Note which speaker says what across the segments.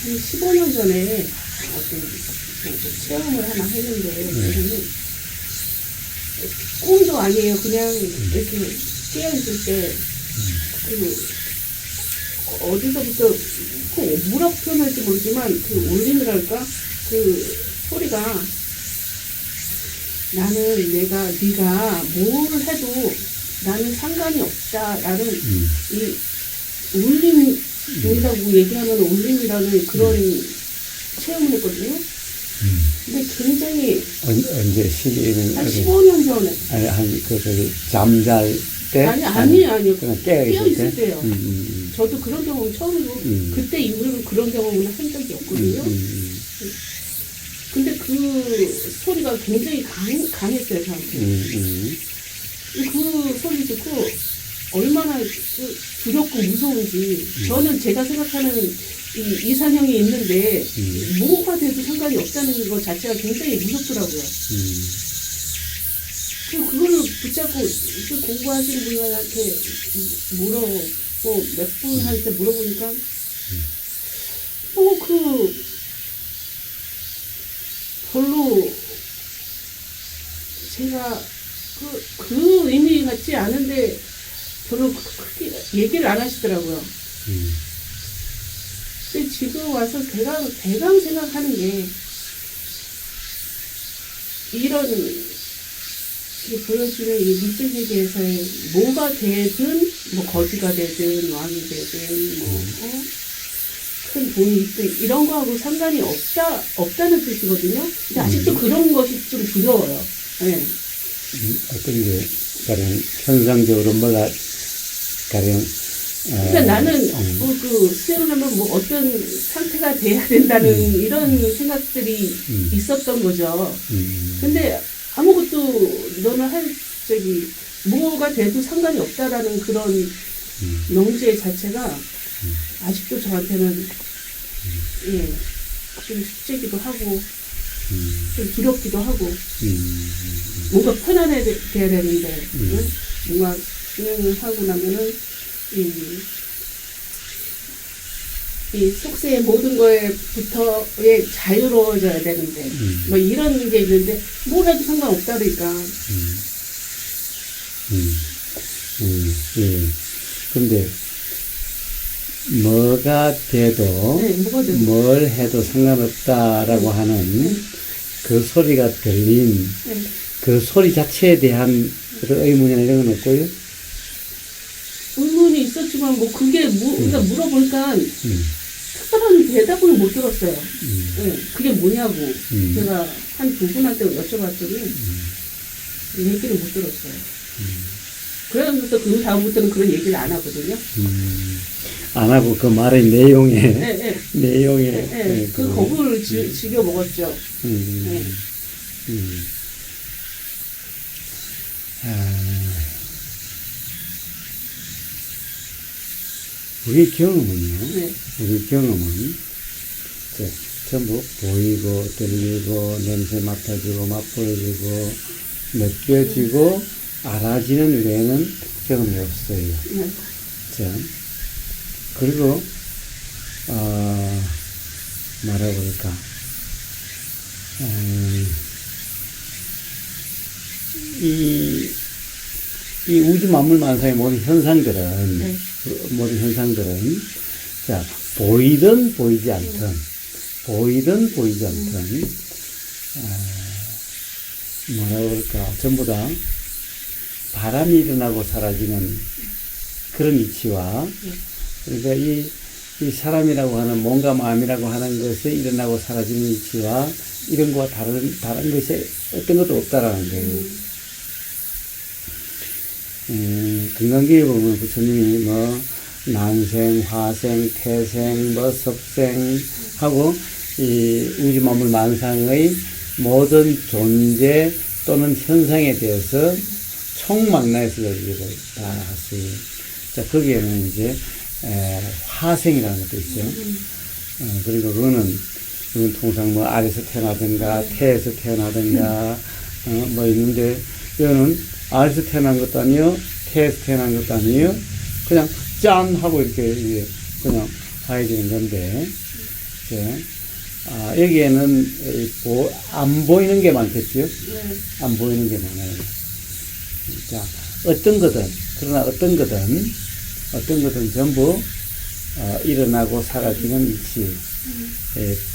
Speaker 1: 한 15년 전에 어떤 그 체험을 하나 했는데, 저는 꿈도 아니에요. 그냥 이렇게 깨어있을 때, 어디서부터, 뭐라고 표현할지 모르지만, 울림이랄까? 소리가, 네가 뭐를 해도 나는 상관이 없다라는 이 울림이라고 얘기하면 울림이라는 그런 체험을 했거든요. 근데 굉장히
Speaker 2: 언제 시기는
Speaker 1: 한 15년 전에
Speaker 2: 잠잘 때
Speaker 1: 아니요
Speaker 2: 그냥
Speaker 1: 깨어 있을
Speaker 2: 때?
Speaker 1: 때요. 저도 그런 경험 처음이고 그때 이후로는 그런 경험을 한 적이 없거든요. 근데 그 소리가 굉장히 강했어요 저한테. 그 소리 듣고 얼마나 두렵고 무서운지. 저는 제가 생각하는 이 이상형이 있는데 뭐가 돼도 상관이 없다는 것 자체가 굉장히 무섭더라고요. 그리고 그거를 붙잡고 공부하시는 분들한테 몇 분한테 물어보니까 별로 제가 그 의미 같지 않은데 별로 크게 얘기를 안 하시더라고요. 근데 지금 와서 대강 생각하는 게 이런 보여주는 이 물질 세계에서의 뭐가 되든 거지가 되든 왕이 되든 큰 돈이 있든 이런 거하고 상관이 없다는 뜻이거든요. 근데 아직도 그런 것이 좀 두려워요. 네.
Speaker 2: 어떤 게 가령 현상적으로 가령
Speaker 1: 그러니까 나는 수행을 하면 어떤 상태가 돼야 된다는 이런 생각들이 있었던 거죠. 근데 아무것도 너는 뭐가 돼도 상관이 없다라는 그런 명제 자체가 아직도 저한테는 좀 숙제기도 하고 좀 두렵기도 하고 뭔가 편안해야 되는데 뭔가 수행을 하고 나면은 이 속세의 모든 거에부터의 자유로워져야 되는데 이런 게 있는데 뭘 해도 상관없다니까.
Speaker 2: 근데 뭐가 돼도 뭘 해도 상관없다라고 하는 그 소리가 들린 그 소리 자체에 대한 그런 의문이나 이런 건 없고요?
Speaker 1: 의문이 있었지만 그게 그러니까 물어보니까 특별한 대답은 못 들었어요. 그게 뭐냐고 제가 한 두 분한테 여쭤봤더니 얘기를 못 들었어요. 그래서 그 다음부터는 그런 얘기를 안 하거든요.
Speaker 2: 안 하고 그 말의 내용에
Speaker 1: 그 겁을 즐겨 먹었죠.
Speaker 2: 우리 경험은 전부 보이고 들리고 냄새 맡아지고 맛보여지고 느껴지고 알아지는 외에는 경험이 없어요. 그리고 뭐라 그럴까 이 우주 만물 만상의 모든 현상들은 자 보이든 보이지 않든 뭐라 그럴까 전부 다 바람이 일어나고 사라지는 그런 이치와 그러니까 이 사람이라고 하는 몸과 마음이라고 하는 것에 일어나고 사라지는 이치와 이런 거와 다른 것이 어떤 것도 없다라는 거예요. 금강경에 보면 부처님이 난생, 화생, 태생, 섭생 하고 이 우주 만물 만상의 모든 존재 또는 현상에 대해서 총망라해서 얘기를 다 했어요. 자, 거기에는 이제 화생이라는 것도 있죠. 그리고 그거는 통상 알에서 태어나든가 태에서 태어나든가 있는데 이거는 알에서 태어난 것도 아니요 태에서 태어난 것도 아니에요. 그냥 짠 하고 이렇게 그냥 하얘지는 건데, 여기에는 안 보이는 게 많겠죠?
Speaker 1: 네.
Speaker 2: 안 보이는 게 많아요. 자, 그러나 어떤 것은 전부 일어나고 사라지는 이치.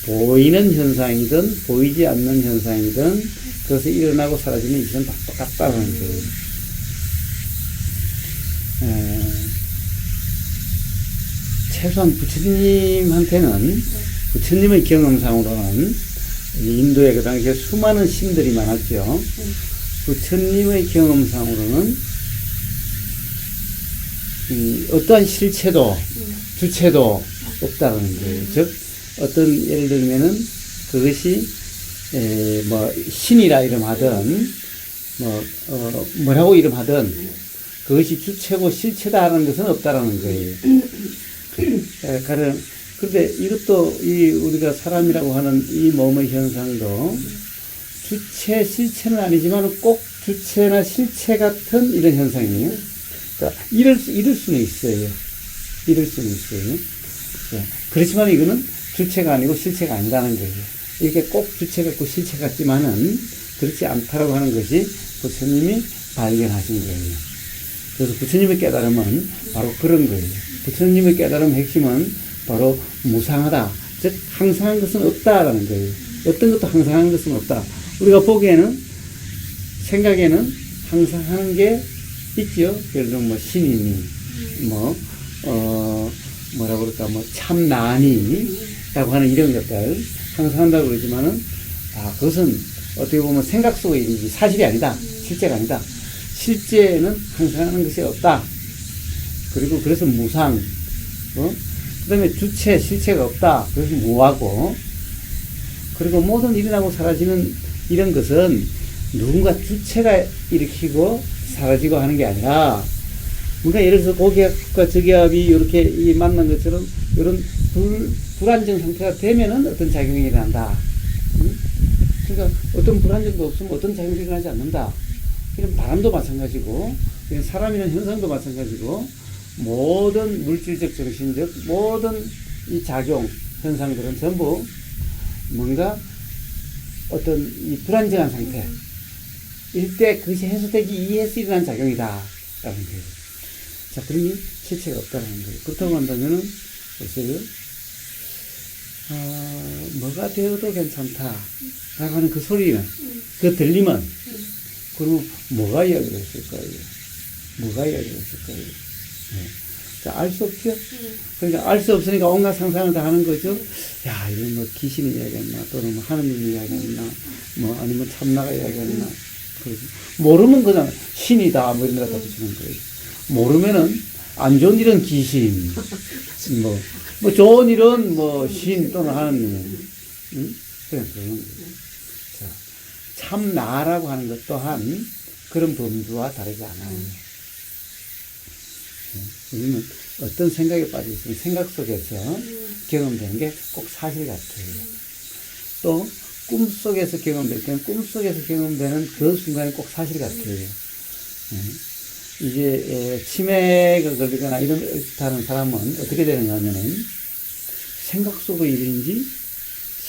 Speaker 2: 보이는 현상이든 보이지 않는 현상이든 그것이 일어나고 사라지는 이치는 다 똑같다는 거예요. 최소한 부처님의 경험상으로는 인도에 그 당시에 수많은 신들이 많았죠. 부처님의 경험상으로는 어떠한 실체도 주체도 없다는 거예요. 즉 어떤 예를 들면은 그것이 뭐 신이라 이름하든 뭐라고 이름하든 그것이 주체고 실체다라는 것은 없다라는 거예요. 그런데 이것도 우리가 사람이라고 하는 이 몸의 현상도 주체, 실체는 아니지만 꼭 주체나 실체 같은 이런 현상이에요. 그러니까 이럴 수는 있어요. 그렇지만 이거는 주체가 아니고 실체가 아니라는 거예요. 이렇게 꼭 주체 같고 실체 같지만은 그렇지 않다라고 하는 것이 부처님이 발견하신 거예요. 그래서 부처님의 깨달음은 바로 그런 거예요. 부처님의 깨달음 핵심은 바로 무상하다. 즉, 항상한 것은 없다라는 거예요. 어떤 것도 항상한 것은 없다. 우리가 보기에는, 생각에는 항상 하는 게 있죠. 예를 들면 뭐 신이니, 뭐라고 그럴까, 참나니, 라고 하는 이런 것들, 항상 한다고 그러지만은, 그것은 어떻게 보면 생각 속의 일이지, 사실이 아니다. 실제가 아니다. 실제는 항상 하는 것이 없다. 그리고 그래서 무상, 그 다음에 주체, 실체가 없다. 그래서 무하고, 그리고 모든 일어나고 사라지는 이런 것은 누군가 주체가 일으키고 사라지고 하는 게 아니라, 뭔가 예를 들어서 고기압과 저기압이 이렇게 만난 것처럼 이런 불안정 상태가 되면은 어떤 작용이 일어난다. 그러니까 어떤 불안정도 없으면 어떤 작용이 일어나지 않는다. 이런 바람도 마찬가지고, 사람이라는 현상도 마찬가지고, 모든 물질적, 정신적, 모든 이 작용, 현상들은 전부 뭔가 어떤 이 불안정한 상태, 일때 그것이 해소되기 위해서 일어난 작용이다. 라는 거예요. 자, 그러니 실체가 없다는 거예요. 그렇다고 한다면은, 보세요. 뭐가 되어도 괜찮다. 라고 하는 그 소리는, 그 들림은, 그러면 뭐가 이야기를 했을까요? 네. 자, 알 수 없죠? 그러니까 알 수 없으니까 온갖 상상을 다 하는 거죠? 야, 이건 뭐 귀신이 이야기했나, 또는 뭐 하느님이 이야기했나, 아니면 참나가 이야기했나. 모르면 그냥 신이다, 뭐 이런 거 갖다 붙이는 거예요. 모르면은 안 좋은 일은 귀신, 좋은 일은 신 또는 하느님. 응? 그냥 그런 거예요. 자, 참나라고 하는 것 또한 그런 범주와 다르지 않아요. 우리는 어떤 생각에 빠져 있으면 생각 속에서 경험되는 게 꼭 사실 같아요. 또 꿈속에서 경험될 때는 꿈속에서 경험되는 그 순간이 꼭 사실 같아요. 이제 치매가 걸리거나 이런 사람은 어떻게 되는가 하면은 생각 속의 일인지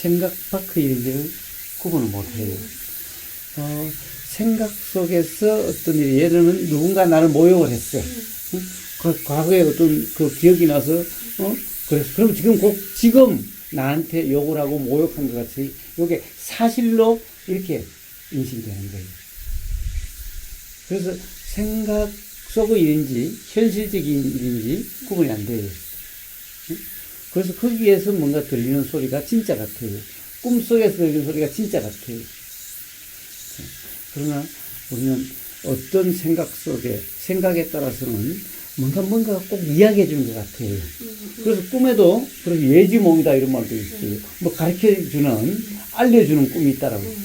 Speaker 2: 생각 밖의 일인지를 구분을 못해요. 생각 속에서 어떤 일이, 예를 들면 누군가 나를 모욕을 했어. 과거에 어떤 그 기억이 나서, 그래서, 그럼 지금 나한테 욕을 하고 모욕한 것 같이, 이게 사실로 이렇게 인식이 되는 거예요. 그래서 생각 속의 일인지, 현실적인 일인지 구분이 안 돼요. 그래서 거기에서 뭔가 들리는 소리가 진짜 같아요. 꿈속에서 들리는 소리가 진짜 같아요. 그러나 우리는 어떤 생각에 따라서는 뭔가 꼭 이야기해 주는 것 같아요. 그래서 꿈에도, 그래서 예지몽이다 이런 말도 있어요. 가르쳐 주는, 알려주는 꿈이 있다라고.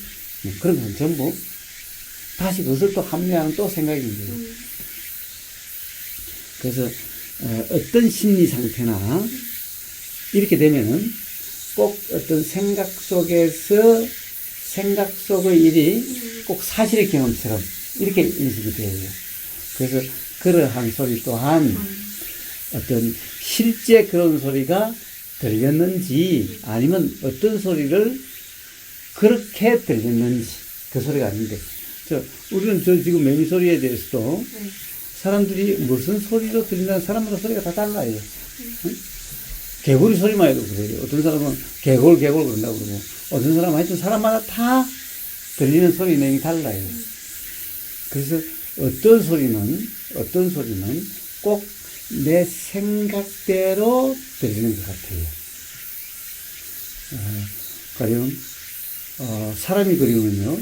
Speaker 2: 그런 건 전부 다시 그것을 또 합리화하는 또 생각입니다. 그래서, 어떤 심리 상태나 이렇게 되면은 꼭 어떤 생각 속의 일이 꼭 사실의 경험처럼 이렇게 인식이 돼요. 그래서 그러한 소리 또한 어떤 실제 그런 소리가 들렸는지 아니면 어떤 소리를 그렇게 들렸는지 그 소리가 아닌데 우리는 지금 매미 소리에 대해서도
Speaker 1: 네.
Speaker 2: 사람들이 무슨 소리로 들린다는 사람마다 소리가 다 달라요. 응? 개구리 소리만 해도 그래요. 어떤 사람은 개골 그런다고 그러고 어떤 사람은 하여튼 사람마다 다 들리는 소리 내용이 달라요. 그래서 어떤 소리는 꼭 내 생각대로 들리는 것 같아요. 가령 사람이 그리우면요,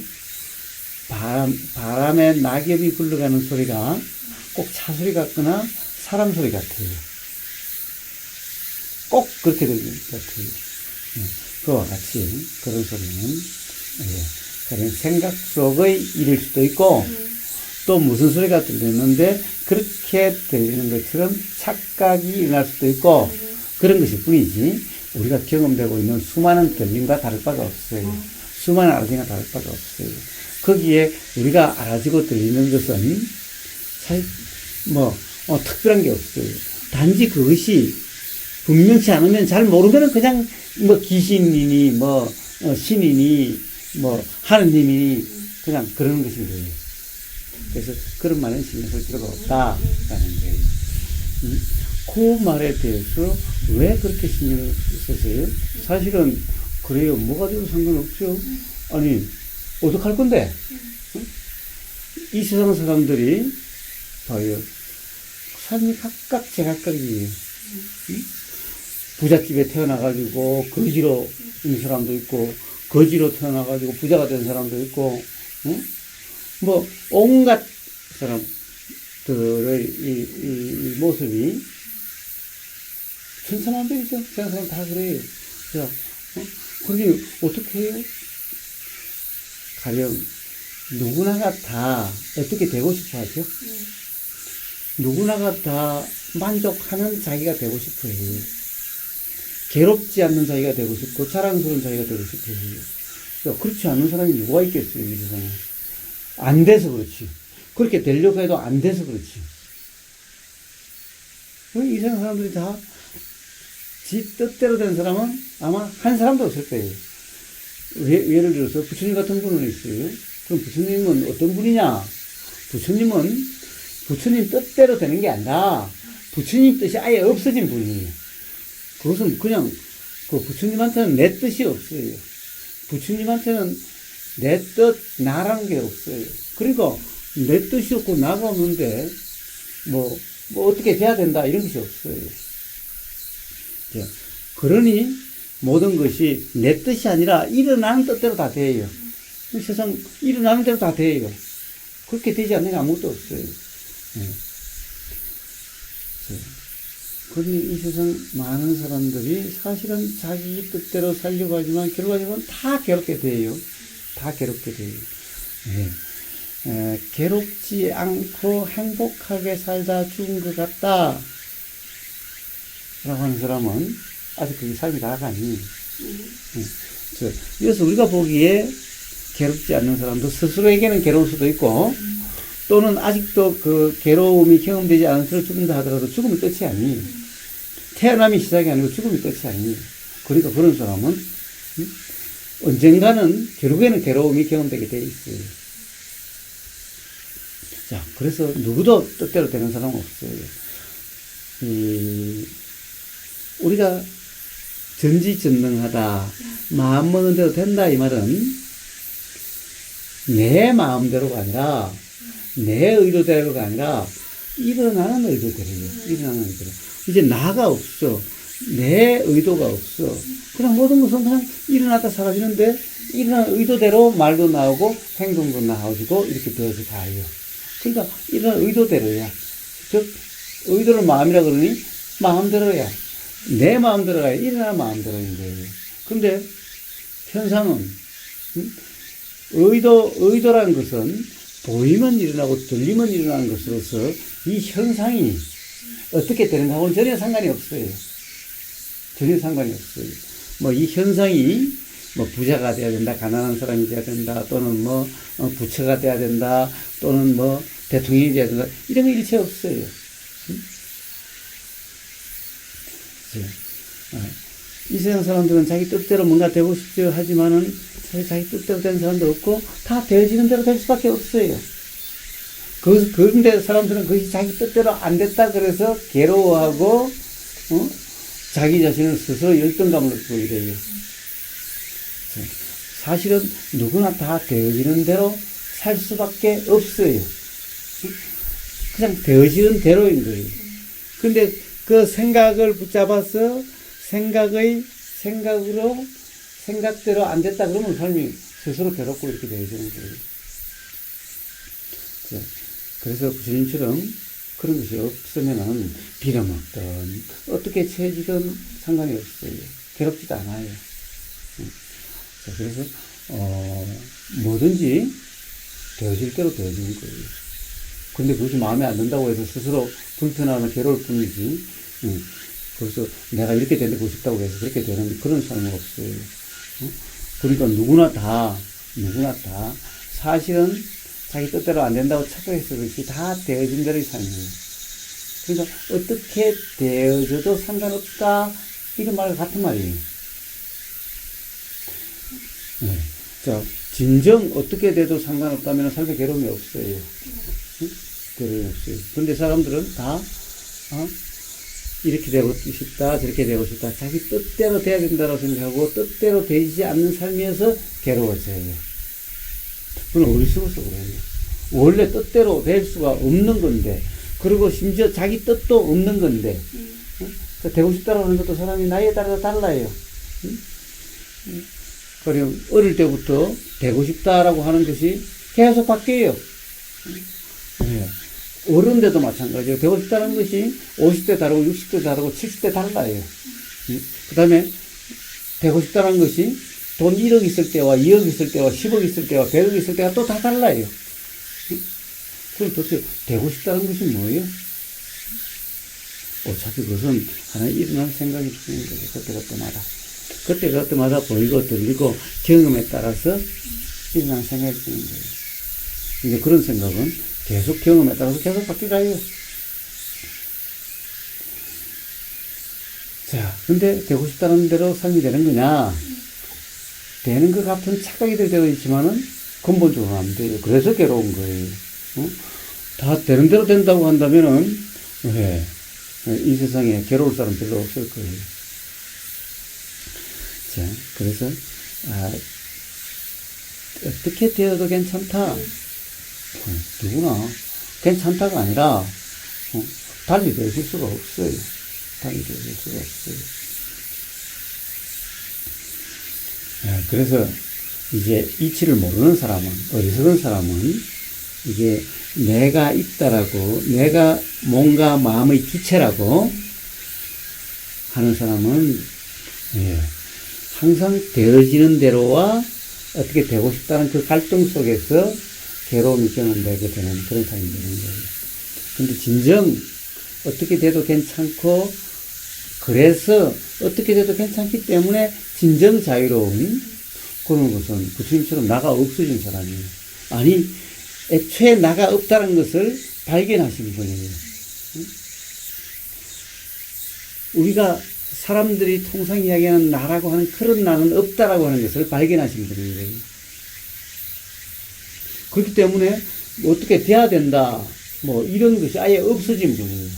Speaker 2: 바람에 낙엽이 굴러가는 소리가 꼭 차 소리 같거나 사람 소리 같아요. 꼭 그렇게 들리는 것 같아요. 그와 같이 그런 소리는 가령 생각 속의 일일 수도 있고 또 무슨 소리가 들리는데 그렇게 들리는 것처럼 착각이 일어날 수도 있고 그런 것일 뿐이지 우리가 경험되고 있는 수많은 들림과 다를 바가 없어요. 수많은 알아짐과 다를 바가 없어요. 거기에 우리가 알아지고 들리는 것은 사실 특별한 게 없어요. 단지 그것이 분명치 않으면 잘 모르면 그냥 귀신이니 신이니 하느님이니 그냥 그러는 것인 거예요. 그래서 그런 말은 신경 쓸 필요가 없다라는 거예요. 그 말에 대해서 왜 그렇게 신경을 쓰세요? 사실은 그래요. 뭐가 돼도 상관없죠. 아니 어떡할 건데? 이 세상 사람들이 봐요. 삶이 각각 제각각이에요. 부잣집에 태어나가지고 거지로 있는 사람도 있고 거지로 태어나가지고 부자가 된 사람도 있고 온갖 사람들의 이 모습이 천차만별이죠. 세상 사람 다 그래요. 자, 그러니 어떻게 해요? 가령 누구나가 다 어떻게 되고 싶어 하죠? 누구나가 다 만족하는 자기가 되고 싶어 해요. 괴롭지 않는 자기가 되고 싶고 자랑스러운 자기가 되고 싶어 해요. 그렇지 않은 사람이 누가 있겠어요, 이 세상에. 안 돼서 그렇지. 그렇게 되려고 해도 안 돼서 그렇지. 이 세상 사람들이 다 지 뜻대로 된 사람은 아마 한 사람도 없을 거예요. 예를 들어서 부처님 같은 분은 있어요. 그럼 부처님은 어떤 분이냐? 부처님은 부처님 뜻대로 되는 게 아니라 부처님 뜻이 아예 없어진 분이에요. 그것은 그냥 부처님한테는 내 뜻이 없어요. 부처님한테는 내 뜻, 나라는 게 없어요. 그러니까 내 뜻이 없고 나가 없는데 어떻게 돼야 된다 이런 것이 없어요. 그러니 모든 것이 내 뜻이 아니라 일어나는 뜻대로 다 돼요. 세상 일어나는 대로 다 돼요. 그렇게 되지 않는 게 아무것도 없어요. 그러니 이 세상 많은 사람들이 사실은 자기 뜻대로 살려고 하지만 결과적으로는 다 괴롭게 돼요. 다 괴롭게 돼요. 괴롭지 않고 행복하게 살다 죽은 것 같다 라고 하는 사람은 아직 그게 삶이 나아가니 그래서 우리가 보기에 괴롭지 않는 사람도 스스로에게는 괴로울 수도 있고 또는 아직도 그 괴로움이 경험되지 않은 사람 죽는다 하더라도 죽음이 끝이 아니. 태어남이 시작이 아니고 죽음이 끝이 아니. 그러니까 그런 사람은 언젠가는 결국에는 괴로움이 경험되게 돼 있어요. 자, 그래서 누구도 뜻대로 되는 사람은 없어요. 우리가 전지전능하다, 마음 먹은 대로 된다 이 말은 내 마음대로가 아니라 내 의도대로가 아니라 일어나는 의도대로예요. 일어나는 의도대로. 이제 나가 없어. 내 의도가 없어. 그냥 모든 것은 그냥 일어나다 사라지는데 일어나는 의도대로 말도 나오고 행동도 나오고 이렇게 되어서 가요. 그러니까 일어나는 의도대로야. 즉 의도를 마음이라 그러니 마음대로야. 내 마음대로가 일어나는 마음대로인 거예요. 근데 현상은 의도라는 것은 보이면 일어나고 들리면 일어나는 것으로서 이 현상이 어떻게 되는가하고는 전혀 상관이 없어요. 전혀 상관이 없어요. 이 현상이 부자가 돼야 된다, 가난한 사람이 돼야 된다, 또는 부처가 돼야 된다, 또는 대통령이 돼야 된다, 이런 거 일체 없어요. 이 세상 사람들은 자기 뜻대로 뭔가 되고 싶죠 하지만은 사실 자기 뜻대로 되는 사람도 없고 다 되어지는 대로 될 수밖에 없어요. 그런데 사람들은 그것이 자기 뜻대로 안 됐다 그래서 괴로워하고 자기 자신을 스스로 열등감을 느끼고 이래요. 사실은 누구나 다 되어지는 대로 살 수밖에 없어요. 그냥 되어지는 대로인 거예요. 근데 그 생각을 붙잡아서 생각대로 안 됐다 그러면 삶이 스스로 괴롭고 이렇게 되어지는 거예요. 그래서 부처님처럼 그런 것이 없으면은 빌어먹든 어떻게 처해지든 상관이 없어요. 괴롭지도 않아요. 그래서 뭐든지 되어질 대로 되어지는 거예요. 근데 그것이 마음에 안 든다고 해서 스스로 불편하거나 괴로울 뿐이지. 그래서 내가 이렇게 되고 싶다고 해서 그렇게 되는 그런 삶은 없어요. 그러니까 누구나 다 사실은 자기 뜻대로 안 된다고 착각해서 그렇지 다 되어진 대로의 삶이에요. 그러니까 어떻게 되어져도 상관없다 이런 말과 같은 말이에요. 네. 자, 진정 어떻게 돼도 상관없다면 삶에 괴로움이 없어요. 괴로움이 없어요. 그런데 사람들은 다 이렇게 되고 싶다 저렇게 되고 싶다 자기 뜻대로 돼야 된다고 생각하고 뜻대로 되지 않는 삶이어서 괴로워져요. 그건 어리석어서 그래요. 원래 뜻대로 될 수가 없는 건데 그리고 심지어 자기 뜻도 없는 건데 되고 싶다고 하는 것도 사람이 나이에 따라서 달라요. 그리고 어릴 때부터 되고 싶다라고 하는 것이 계속 바뀌어요. 네. 어른데도 마찬가지예요. 되고 싶다는 것이 50대 다르고 60대 다르고 70대 달라요. 그 다음에 되고 싶다는 것이 돈 1억 있을 때와 2억 있을 때와 10억 있을 때와 100억 있을 때가 또 다 달라요. 그럼 도대체 되고 싶다는 것이 뭐예요? 어차피 그것은 하나의 일어난 생각이 주는 거예요. 그때그때마다 보이고 들리고 경험에 따라서 일어난 생각이 주는 거예요. 근데 그런 생각은 계속 경험에 따라서 계속 바뀌어가요. 자, 근데 되고 싶다는 대로 삶이 되는 거냐? 되는 것 같은 착각이 되어 있지만은 근본적으로 안 돼요. 그래서 괴로운 거예요. 다 되는 대로 된다고 한다면은, 이 세상에 괴로울 사람 별로 없을 거예요. 자, 그래서, 어떻게 되어도 괜찮다. 누구나 괜찮다가 아니라, 달리 되실 수가 없어요. 달리 되실 수가 없어요. 그래서 이제 이치를 모르는 사람은, 어리석은 사람은 이게 내가 있다라고, 내가 뭔가 마음의 주체라고 하는 사람은 항상 되어지는 대로와 어떻게 되고 싶다는 그 갈등 속에서 괴로움이 경험되게 되는 그런 사람이 되는 거예요. 근데 진정 어떻게 돼도 괜찮고 그래서 어떻게 돼도 괜찮기 때문에 진정 자유로운 그런 것은 부처님처럼 나가 없어진 사람이에요. 아니 애초에 나가 없다는 것을 발견하신 분이에요. 우리가 사람들이 통상 이야기하는 나라고 하는 그런 나는 없다라고 하는 것을 발견하신 분이에요. 그렇기 때문에 뭐 어떻게 돼야 된다 뭐 이런 것이 아예 없어진 분이에요.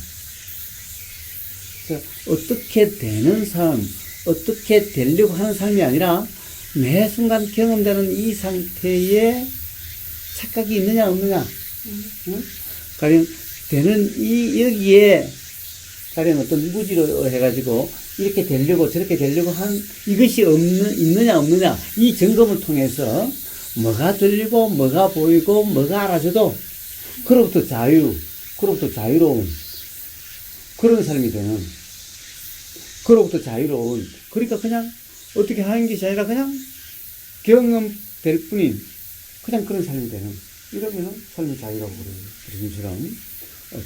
Speaker 2: 그래서 어떻게 되는 삶, 어떻게 되려고 하는 삶이 아니라 매 순간 경험되는 이 상태에 착각이 있느냐 없느냐. 가령 되는 여기에 가령 어떤 무지로 해가지고 이렇게 되려고 저렇게 되려고 한 이것이 있느냐 없느냐 이 점검을 통해서 뭐가 들리고 뭐가 보이고 뭐가 알아져도 그로부터 그로부터 자유로운 그런 삶이 되는 그로부터 자유로운 그러니까 그냥 어떻게 하는 것이 아니라 그냥 경험될 뿐인 그냥 그런 삶이 되는 이러면은 삶이 자유라고 그래요. 지금처럼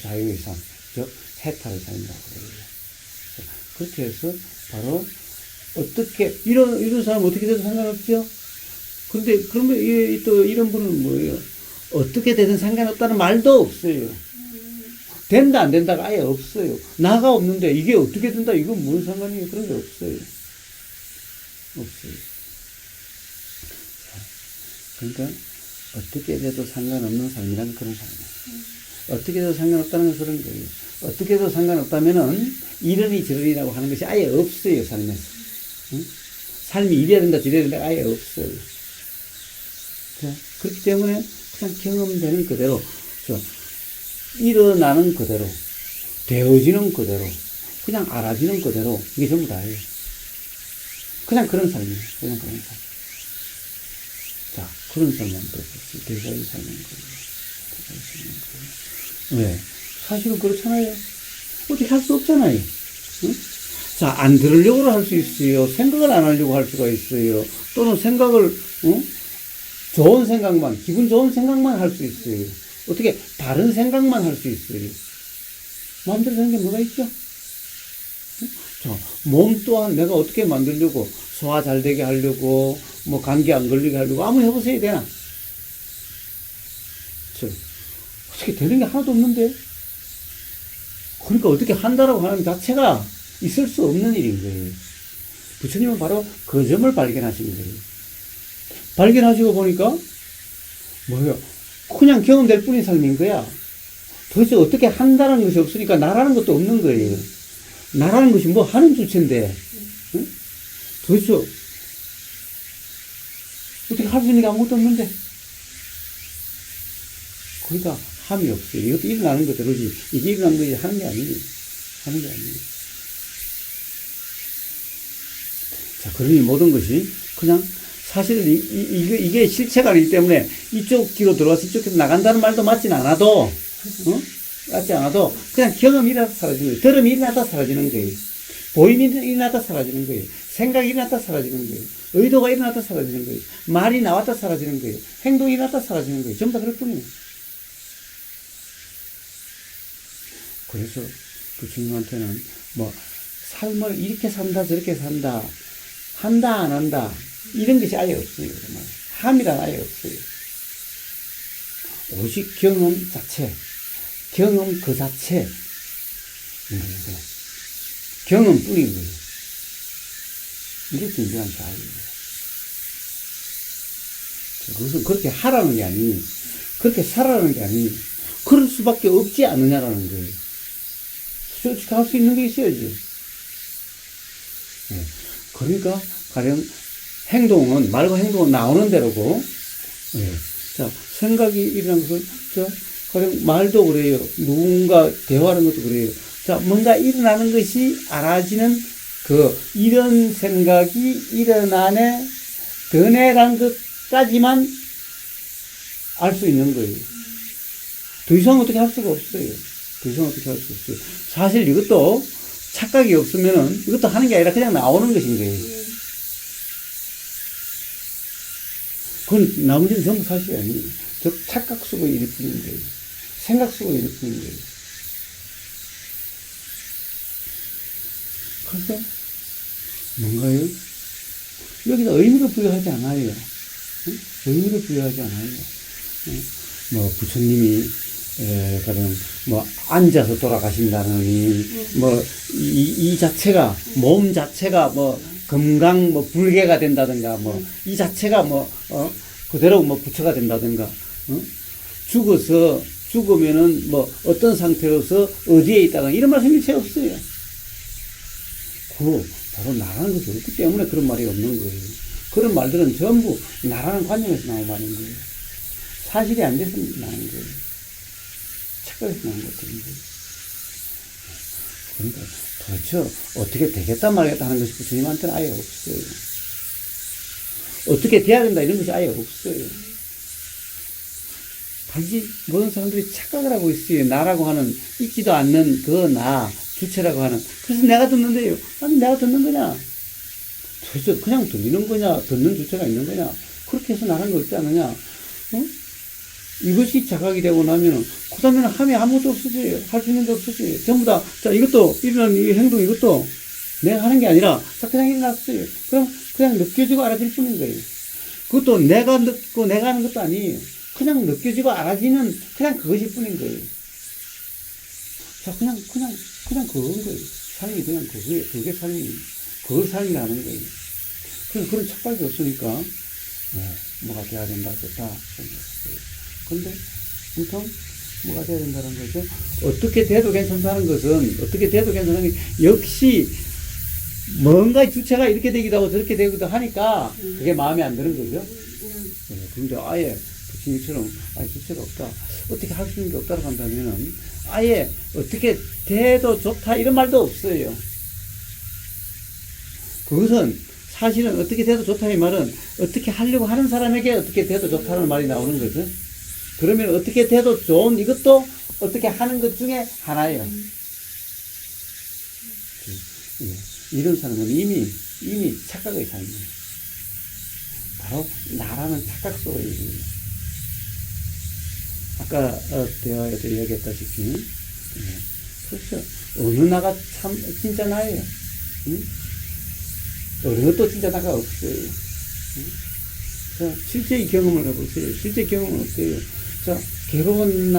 Speaker 2: 자유의 삶, 즉 해탈의 삶이라고 그래요. 그렇게 해서 바로 어떻게 이런 사람 어떻게 돼도 상관없죠. 그런데 그러면 또 이런 분은 뭐예요? 어떻게 되든 상관없다는 말도 없어요. 된다 안 된다가 아예 없어요. 나가 없는데 이게 어떻게 된다 이건 뭔 상관이에요? 그런 게 없어요. 없어요. 자, 그러니까 어떻게 돼도 상관없는 삶이란 그런 삶이에요. 어떻게 해도 상관없다는 것은 그런 거예요. 어떻게 해도 상관없다면은 이러니 저러니라고 하는 것이 아예 없어요, 삶에서. 응? 삶이 이래야 된다, 저래야 된다, 아예 없어요. 자, 그렇기 때문에 그냥 경험되는 그대로, 일어나는 그대로, 되어지는 그대로, 그냥 알아지는 그대로, 이게 전부 다예요. 그냥 그런 삶이에요. 그냥 그런 삶. 자, 그런 삶만 되겠어요. 대사의 삶인 거예요. 왜? 사실은 그렇잖아요. 어떻게 할 수 없잖아요. 응? 자, 안 들으려고 할 수 있어요. 생각을 안 하려고 할 수가 있어요. 또는 생각을, 좋은 생각만, 기분 좋은 생각만 할 수 있어요. 어떻게 다른 생각만 할 수 있어요. 마음대로 되는 게 뭐가 있죠? 응? 자, 몸 또한 내가 어떻게 만들려고, 소화 잘 되게 하려고, 뭐 감기 안 걸리게 하려고 아무 해보세요, 되나? 어떻게 되는 게 하나도 없는데? 그러니까 어떻게 한다라고 하는 자체가 있을 수 없는 일인 거예요. 부처님은 바로 그 점을 발견하신 거예요. 발견하시고 보니까, 뭐예요? 그냥 경험될 뿐인 삶인 거야. 도대체 어떻게 한다는 것이 없으니까 나라는 것도 없는 거예요. 나라는 것이 뭐 하는 주체인데, 응? 도대체 어떻게 할 수 있는 게 아무것도 없는데? 그러니까 함이 없어요. 이것도 일어나는 것대로지. 이게 일어나는 것이 하는 게 아니에요. 하는 게 아니에요. 자, 그러니 모든 것이 그냥 사실 이게 실체가 아니기 때문에 이쪽 귀로 들어와서 이쪽 귀로 나간다는 말도 맞진 않아도, 맞지 않아도 그냥 경험이 일어나다 사라지는 거예요. 들음이 일어나다 사라지는 거예요. 보임이 일어나다 사라지는 거예요. 생각이 일어나다 사라지는 거예요. 의도가 일어나다 사라지는 거예요. 말이 나왔다 사라지는 거예요. 행동이 일어나다 사라지는 거예요. 전부 다 그럴 뿐이에요. 그래서 부처님한테는 뭐 삶을 이렇게 산다 저렇게 산다 한다 안 한다 이런 것이 아예 없어요. 함이란 아예 없어요. 오직 경험 자체, 경험 그 자체, 경험뿐인 거예요. 이게 진정한 자유예요. 그것은 그렇게 하라는 게 아니니, 그렇게 살아라는 게 아니니, 그럴 수밖에 없지 않느냐라는 거예요. 솔직히 할 수 있는 게 있어야지. 네. 그러니까, 가령, 행동은, 말과 행동은 나오는 대로고, 네. 자, 생각이 일어난 것은, 가령 말도 그래요. 누군가 대화하는 것도 그래요. 자, 뭔가 일어나는 것이 알아지는 이런 생각이 일어나네, 드네란 것까지만 알 수 있는 거예요. 더 이상 어떻게 할 수가 없어요. 더 이상 어떻게 할 수 없어요. 사실 이것도 착각이 없으면은 이것도 하는 게 아니라 그냥 나오는 것인 거예요. 그건 나머지는 전부 사실이 아니에요. 즉 착각 속의 일일 뿐인 거예요. 생각 속의 일일 뿐인 거예요. 그래서 뭔가요? 여기다 의미를 부여하지 않아요. 응? 의미를 부여하지 않아요. 응? 뭐 부처님이 그런 뭐 앉아서 돌아가신다느니 이 자체가 몸 자체가 뭐 금강 뭐 불개가 된다든가 뭐 이 자체가 뭐 그대로 뭐 부처가 된다든가 죽으면은 뭐 어떤 상태로서 어디에 있다가 이런 말씀이 일체 없어요. 바로 나라는 것이 없기 때문에 그런 말이 없는 거예요. 그런 말들은 전부 나라는 관념에서 나온 말인 거예요. 사실이 안 돼서 나온 거예요. 착각에서 나온 것들인 거예요. 그러니까 도대체 어떻게 되겠다 말겠다 하는 것이 부처님한테는 아예 없어요. 어떻게 돼야 된다 이런 것이 아예 없어요. 단지 모든 사람들이 착각을 하고 있어요. 나라고 하는 있지도 않는 그 나, 주체라고 하는. 그래서 내가 듣는데요. 아니 내가 듣는 거냐? 도대체 그냥 들리는 거냐? 듣는 주체가 있는 거냐? 그렇게 해서 나라는 거 없지 않느냐? 이것이 자각이 되고 나면은 그 다음에는 함이 아무것도 없어져요. 할 수 있는 게 없어져요. 전부 다 자 이것도 일어나는 이 행동 이것도 내가 하는 게 아니라 자 그냥 일어났어요. 그냥 느껴지고 알아질 뿐인 거예요. 그것도 내가 듣고 내가 하는 것도 아니에요. 그냥 느껴지고 알아지는 그냥 그것일 뿐인 거예요. 자 그냥 그건 거예요. 삶이 그냥 그게 삶이 그걸 삶이라는 거예요. 그래서 그런 착각이 없으니까, 뭐가 돼야 된다, 좋다. 근데, 보통, 뭐가 돼야 된다는 거죠? 어떻게 돼도 괜찮다는 것은, 어떻게 돼도 괜찮은 게, 역시, 뭔가 주체가 이렇게 되기도 하고 저렇게 되기도 하니까, 그게 마음에 안 드는 거죠? 근데 아예, 부처님처럼, 아예 주체가 없다. 어떻게 할 수 있는 게 없다고 한다면은, 아예, 어떻게 돼도 좋다, 이런 말도 없어요. 그것은, 사실은 어떻게 돼도 좋다, 이 말은, 어떻게 하려고 하는 사람에게 어떻게 돼도 좋다는 말이 나오는 거죠. 그러면 어떻게 돼도 좋은 이것도 어떻게 하는 것 중에 하나예요. 이런 사람은 이미 착각의 삶이에요. 바로 나라는 착각 속에 있는 거예요. 아까 대화에서 이야기했다시피 그렇죠. 어느 나가 참 진짜 나예요. 어느 것도 진짜 나가 없어요. 자, 실제의 경험을 해보세요. 실제 경험은 어때요? 자, 괴로워하는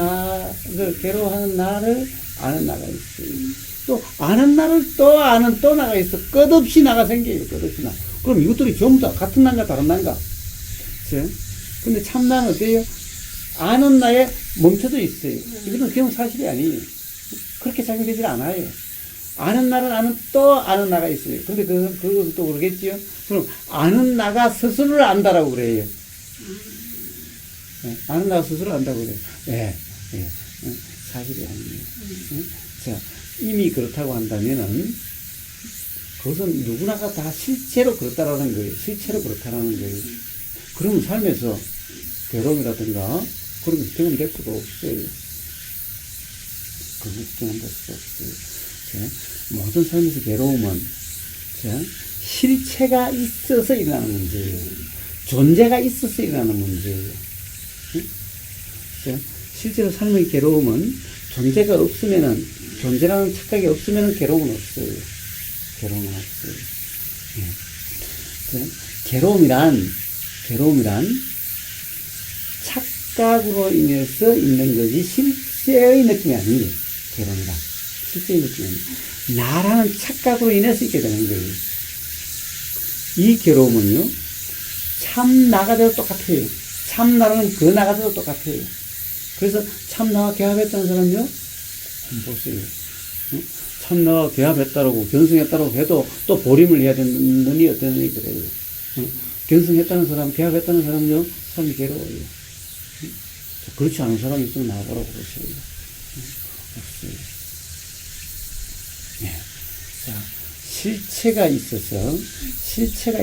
Speaker 2: 나를 아는 나가 있어요. 또, 아는 나를 또 아는 또 나가 있어. 끝없이 나가 생겨요. 끝없이 나. 그럼 이것들이 전부 다 같은 난가 다른 난가? 그죠? 근데 참나는 어때요? 아는 나에 멈춰져 있어요. 이것은 그냥 사실이 아니에요. 그렇게 작용되질 않아요. 아는 나를 아는 또 아는 나가 있어요. 근데 그것도 또 그러겠지요? 그럼 아는 나가 스스로를 안다라고 그래요. 아는 나가 스스로 안다고 그래요. 사실이 아니에요. 자, 이미 그렇다고 한다면은, 그것은 누구나가 다 실체로 그렇다라는 거예요. 실체로 그렇다라는 거예요. 그러면 삶에서 괴로움이라든가, 그런 게 경험될 수가 없어요. 그런 게 경험될 수가 없어요. 자, 모든 삶에서 괴로움은, 자, 실체가 있어서 일어나는 문제예요. 존재가 있어서 일어나는 문제예요. 실제로 삶의 괴로움은 존재가 없으면은, 존재라는 착각이 없으면은 괴로움은 없어요. 괴로움은 없어요. 괴로움이란 착각으로 인해서 있는 것이 실제의 느낌이 아니에요. 괴로움이란. 실제의 느낌이 아니에요. 나라는 착각으로 인해서 있게 되는 거예요. 이 괴로움은요, 참 나가 되도 똑같아요. 참 나라는 그 나가 되도 똑같아요. 그래서 참 나와 개합했다는 사람요, 한번 보세요. 참 나와 개합했다라고, 견성했다라고 해도 또 보림을 해야 되는 분이 어떤 분이 그래요. 견성했다는 사람, 개합했다는 사람요, 삶이 괴로워요. 그렇지 않은 사람이 있으면 나와보라고 그러세요. 없어요. 자, 실체가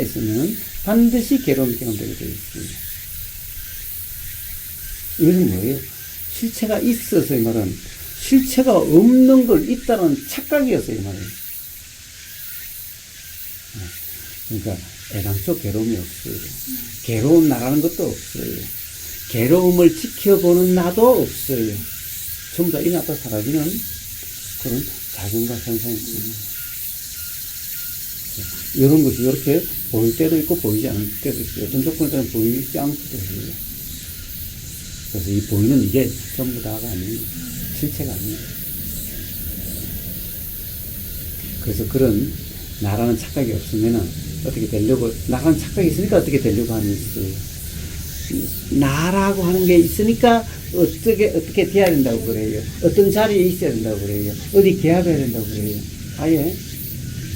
Speaker 2: 있으면 반드시 괴로움이 경험되게 되어 있습니다. 이것은 뭐예요? 실체가 있어서 이 말은 실체가 없는 걸 있다는 착각이었어요, 이 말이에요. 그러니까 애당초 괴로움이 없어요. 괴로움 나라는 것도 없어요. 괴로움을 지켜보는 나도 없어요. 전부 다 일어났다 사라지는 그런 작용과 현상이 있습니다. 이런 것이 이렇게 보일 때도 있고 보이지 않을 때도 있어요. 어떤 조건에 따라 보이지 않기도 해요. 그래서 이 보이는 이게 전부 다가 아니에요. 실체가 아니에요. 그래서 그런 나라는 착각이 없으면은 어떻게 되려고, 나라는 착각이 있으니까 어떻게 되려고 하는 있어요. 나라고 하는 게 있으니까 어떻게 돼야 된다고 그래요. 어떤 자리에 있어야 된다고 그래요. 어디 개합해야 된다고 그래요. 아예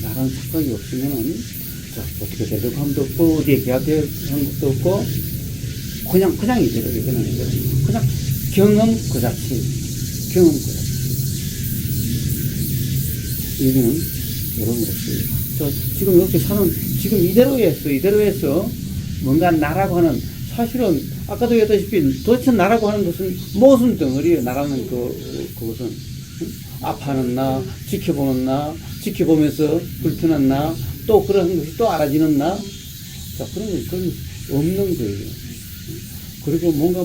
Speaker 2: 나라는 착각이 없으면은 어떻게 되려고 함도 없고 어디에 개합해야 하는 것도 없고 그냥 이대로 그냥 경험 그 자체. 이거는 여러분 없어요. 지금 이렇게 지금 이대로 해서 뭔가 나라고 하는, 사실은 아까도 얘기했다시피 도대체 나라고 하는 것은 무슨 덩어리예요. 나라는 그것은 아파하는 나, 지켜보는 나, 지켜보면서 불편한 나, 또 그런 것이 또 알아지는 나. 자, 그런 건 없는 거예요. 그리고 뭔가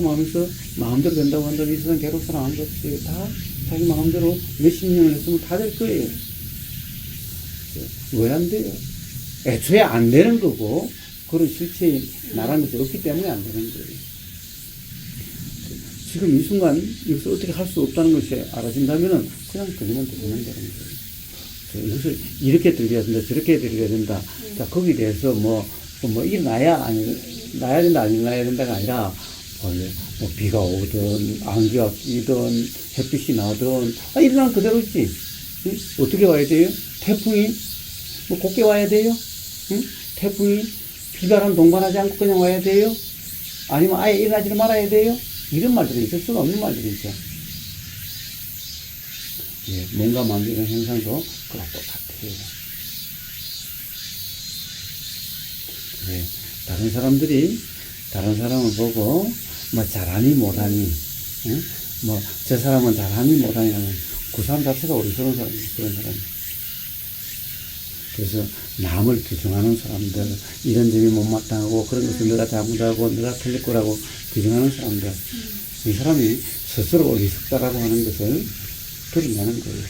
Speaker 2: 마음대로 된다고 한다면 이 세상 괴롭 사람 안 없어요. 다 자기 마음대로 몇십 년을 했으면 다 될 거예요. 왜 안 돼요? 애초에 안 되는 거고, 그런 실체의 나라는 것이 없기 때문에 안 되는 거예요. 지금 이 순간 이것을 어떻게 할 수 없다는 것이 알아진다면은 그냥 들리면 되는 거예요. 이것을 이렇게 들려야 된다, 저렇게 들려야 된다. 자, 거기에 대해서 뭐 일어나야 나야 된다 안 일어나야 된다가 아니라 뭐 비가 오든 안개가 끼든 햇빛이 나든 일어나면 그대로 있지. 응? 어떻게 와야 돼요? 태풍이 뭐 곱게 와야 돼요? 응? 태풍이 비바람 동반하지 않고 그냥 와야 돼요? 아니면 아예 일어나지를 말아야 돼요? 이런 말들이 있을 수가 없는 말들이죠. 예, 몸과 마음 이런 현상도 그와 똑같아요. 예, 다른 사람을 보고 뭐 잘하니 못하니, 응? 뭐 저 사람은 잘하니 못하니 하는 그 사람 자체가 어리석은 사람이에요. 그런 사람이. 그래서 남을 규정하는 사람들, 이런 점이 못마땅하고 그런 것을 내가 잘못하고 내가 틀릴 거라고 규정하는 사람들, 이 사람이 스스로 어리석다라고 하는 것을 드러내는 거예요.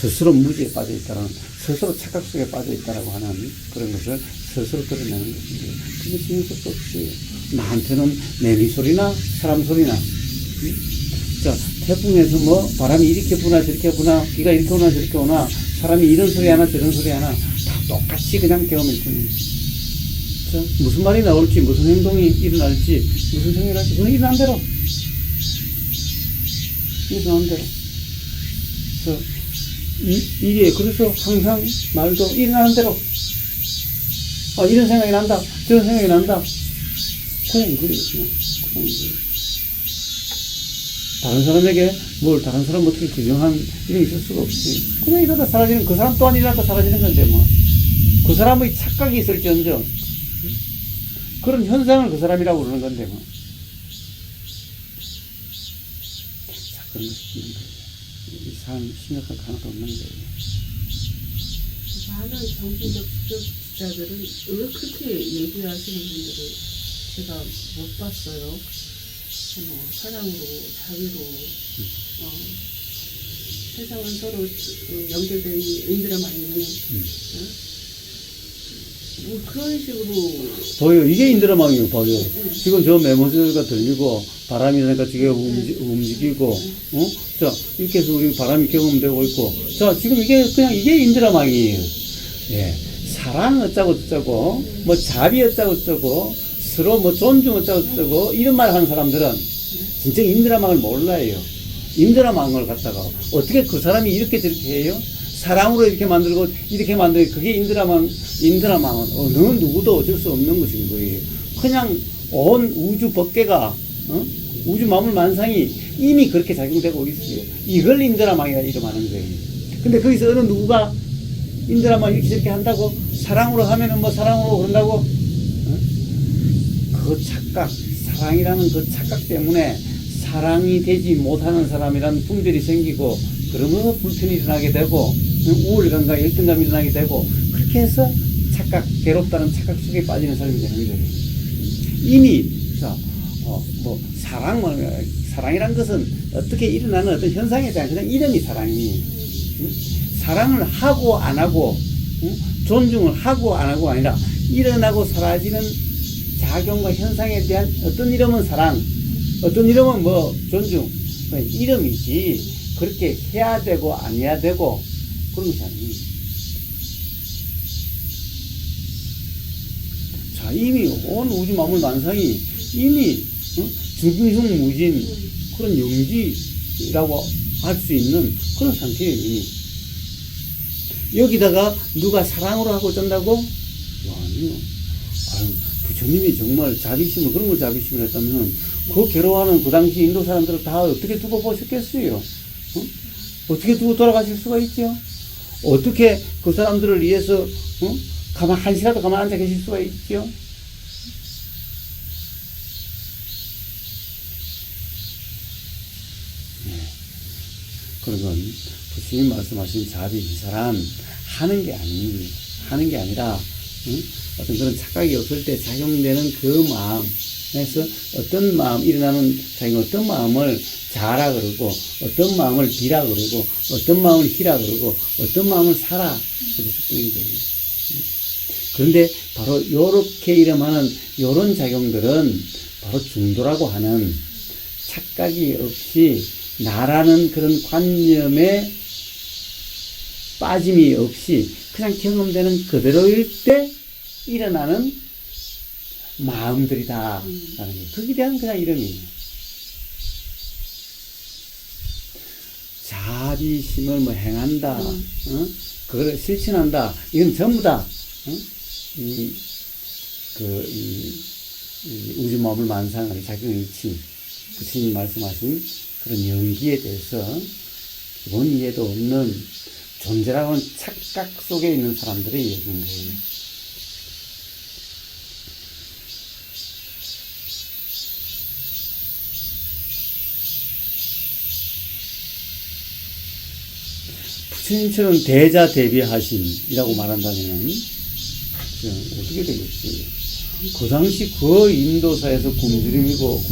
Speaker 2: 스스로 무지에 빠져 있다는, 스스로 착각 속에 빠져 있다라고 하는 그런 것을 스스로 드러내는 것입니다. 그게 신경 쓸 수 없이 나한테는 매미 소리나 사람 소리나, 자, 태풍에서 뭐 바람이 이렇게 부나 저렇게 부나 비가 이렇게 오나 저렇게 오나 사람이 이런 소리 하나 저런 소리 하나 다 똑같이 그냥 경험일 뿐이에요. 자, 무슨 말이 나올지 무슨 행동이 일어날지 무슨 생각이 날지 그건 일어난 대로 그래서 이게 그래서 항상 말도 일어나는 대로 이런 생각이 난다 저런 생각이 난다 그냥 이거예요. 다른 사람에게 다른 사람 어떻게 규정한 일이 있을 수가 없지. 그냥 이러다 사라지는, 그 사람 또한 이러다 사라지는 건데, 뭐. 그 사람의 착각이 있을지언정, 그런 현상을 그 사람이라고 그러는 건데, 뭐. 자, 그런 것이 있는 거예요. 이 사람 심각한 거 하나도 없는 거예요.
Speaker 1: 많은 정신적 지적자들은 왜 그렇게 얘기하시는 분들을 제가 못 봤어요. 사랑으로, 자비로, 세상은 서로 연결된 의미라 많이, 뭐 그런 식으로.
Speaker 2: 보여요. 이게 인드라망이에요, 보여요. 지금 저 메모지가 들리고, 바람이 나니까 지게 움직이고, 자, 이렇게 해서 우리 바람이 경험되고 있고, 자, 지금 이게 인드라망이에요. 예. 사랑 어쩌고 저쩌고, 뭐 자비 어쩌고 저쩌고, 서로 뭐 존중 어쩌고 이런 말 하는 사람들은 진짜 인드라망을 몰라요. 인드라망을 갖다가 어떻게 그 사람이 이렇게 저렇게 해요? 사랑으로 이렇게 만들고 이렇게 만들고 그게 인드라망은 어느 누구도 어쩔 수 없는 것인 거예요. 그냥 온 우주 법계가 우주 만물 만상이 이미 그렇게 작용되고 있어요. 이걸 인드라망이라 이름하는 거예요. 근데 거기서 어느 누구가 인드라망 이렇게 저렇게 한다고 사랑으로 하면은 뭐 사랑으로 그런다고 그 착각, 사랑이라는 그 착각 때문에 사랑이 되지 못하는 사람이라는 분별이 생기고 그러면서 불편이 일어나게 되고 우울감과 열등감이 일어나게 되고 그렇게 해서 착각, 괴롭다는 착각 속에 빠지는 사람이 되는 거예요. 이미 사랑이란 것은 어떻게 일어나는 어떤 현상에 대한 그냥 이름이 사랑이 사랑을 하고 안 하고 존중을 하고 안 하고 아니라 일어나고 사라지는 작용과 현상에 대한 어떤 이름은 사랑, 어떤 이름은 뭐 존중, 이름이지 그렇게 해야 되고 안 해야 되고 그런 것이 아니에요. 자, 이미 온 우주 만물 만상이 이미 중중무진 그런 영지라고 할 수 있는 그런 상태예요. 이미. 여기다가 누가 사랑으로 하고 쩐다고? 아니요. 부처님이 정말 자비심을, 그런 걸 자비심을 했다면, 그 괴로워하는 그 당시 인도 사람들을 다 어떻게 두고 보셨겠어요? 어떻게 두고 돌아가실 수가 있죠? 어떻게 그 사람들을 위해서, 한시라도 가만 앉아 계실 수가 있죠? 그러면, 부처님 말씀하신 자비, 희사란 하는 게 아니라, 어떤 그런 착각이 없을 때 작용되는 그 마음에서 어떤 마음, 일어나는 자기 어떤 마음을 자라 그러고, 어떤 마음을 비라 그러고, 어떤 마음을 희라 그러고, 어떤 마음을 사라 그랬을 뿐인 거예요. 그런데 바로 요렇게 일어나는 요런 작용들은 바로 중도라고 하는 착각이 없이 나라는 그런 관념에 빠짐이 없이 그냥 경험되는 그대로일 때 일어나는 마음들이다라는 게 거기에 대한 그냥 이름이에요. 자비심을 뭐 행한다, 그걸 실천한다. 이건 전부 다 이 우주 마음을 만상의 작용일치 부처님이 말씀하신 그런 연기에 대해서 기본 이해도 없는 존재라고 하는 착각 속에 있는 사람들이 얘기한 거예요. 부처님처럼 대자대비하심이라고 말한다면 어떻게 되겠어요? 그 당시 그 인도사에서 굶주리고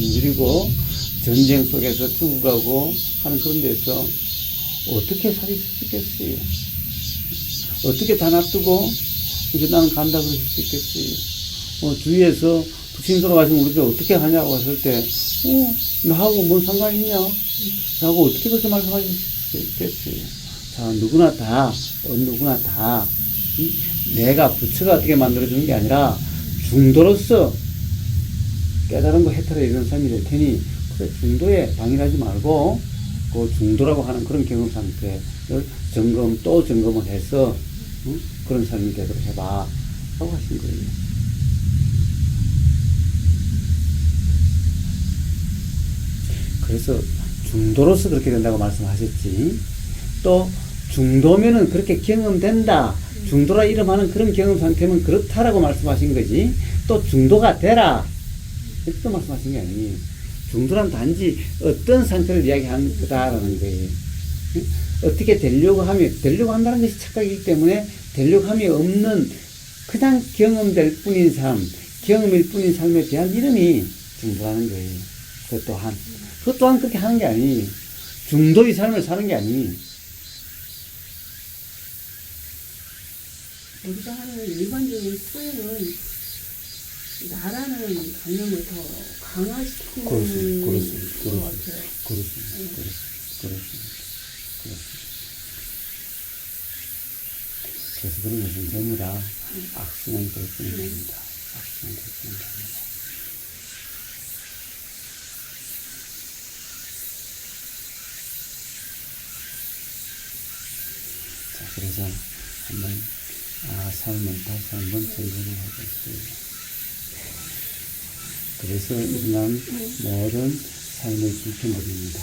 Speaker 2: 전쟁 속에서 죽어가고 하는 그런 데서 어떻게 살릴 수 있겠어요? 어떻게 다 놔두고 이제 나는 간다 그럴 수 있겠어요? 주위에서 부처님 돌아가시면 우리가 어떻게 하냐고 했을 때 나하고 뭔 상관이 있냐? 라고 어떻게 그렇게 말씀하실 수 있겠어요? 자, 누구나 다 내가 부처가 어떻게 만들어주는 게 아니라 중도로서 깨달은 거 해탈에 이르는 삶이 될 테니 그래 중도에 방해하지 말고 그 중도라고 하는 그런 경험 상태를 또 점검을 해서 그런 삶이 되도록 해봐 라고 하신 거예요. 그래서 중도로서 그렇게 된다고 말씀하셨지. 또 중도면은 그렇게 경험된다. 중도라 이름하는 그런 경험 상태면 그렇다라고 말씀하신 거지. 또 중도가 되라. 이렇게 말씀하신 게 아니에요. 중도란 단지 어떤 상태를 이야기하는 거다라는 거예요. 어떻게 되려고 한다는 것이 착각이기 때문에 되려고 함이 없는 그냥 경험될 뿐인 삶, 경험일 뿐인 삶에 대한 이름이 중도라는 거예요. 그것 또한 그렇게 하는 게 아니에요. 중도의 삶을 사는 게 아니에요.
Speaker 1: 우리가 하는 일반적인 수행은 나라는 관념을 더 강화시키는 것 같아요.
Speaker 2: 그렇습니다. 그래서 그런 것은 전부 다 악순환이 될 뿐입니다. 자, 그래서 한번 삶을 다시 한번 점검을 하겠습니다. 그래서 일어난 모든 삶의 불편들입니다.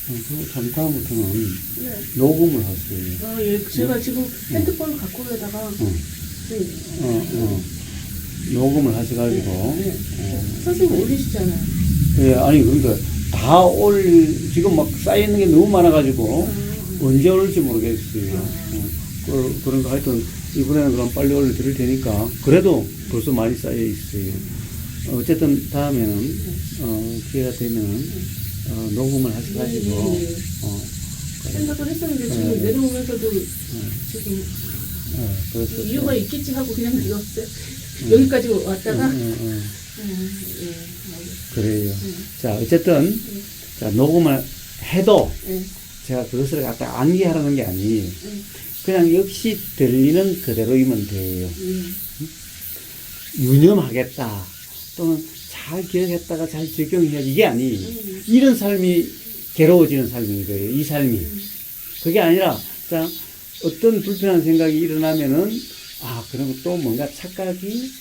Speaker 2: 그리고 참 다음부터는 녹음을 하세요.
Speaker 1: 예, 제가 지금 핸드폰을 갖고 오려다가
Speaker 2: 녹음을 하셔가지고
Speaker 1: 선생님 올리시잖아요.
Speaker 2: 예, 아니 그러니까 지금 막 쌓여있는 게 너무 많아가지고 언제 올릴지 모르겠어요. 그런 거 하여튼 이번에는 그럼 빨리 올려드릴 테니까 그래도 벌써 많이 쌓여있어요. 어쨌든 다음에는 기회가 되면 녹음을 하셔가지고
Speaker 1: 생각을 했었는데 지금 내려오면서도 지금
Speaker 2: 그래서
Speaker 1: 이유가 있겠지 하고 그냥 들었어요. 여기까지 왔다가
Speaker 2: 그래요. 자, 어쨌든 자, 녹음을 해도 제가 그것을 갖다 암기하라는 게 아니에요. 그냥 역시 들리는 그대로이면 돼요. 유념하겠다. 또는 잘 기억했다가 잘 적용해야지. 이게 아니에요. 이런 삶이 괴로워지는 삶인 거예요. 이 삶이. 그게 아니라, 자, 어떤 불편한 생각이 일어나면은, 그럼 또 뭔가 착각이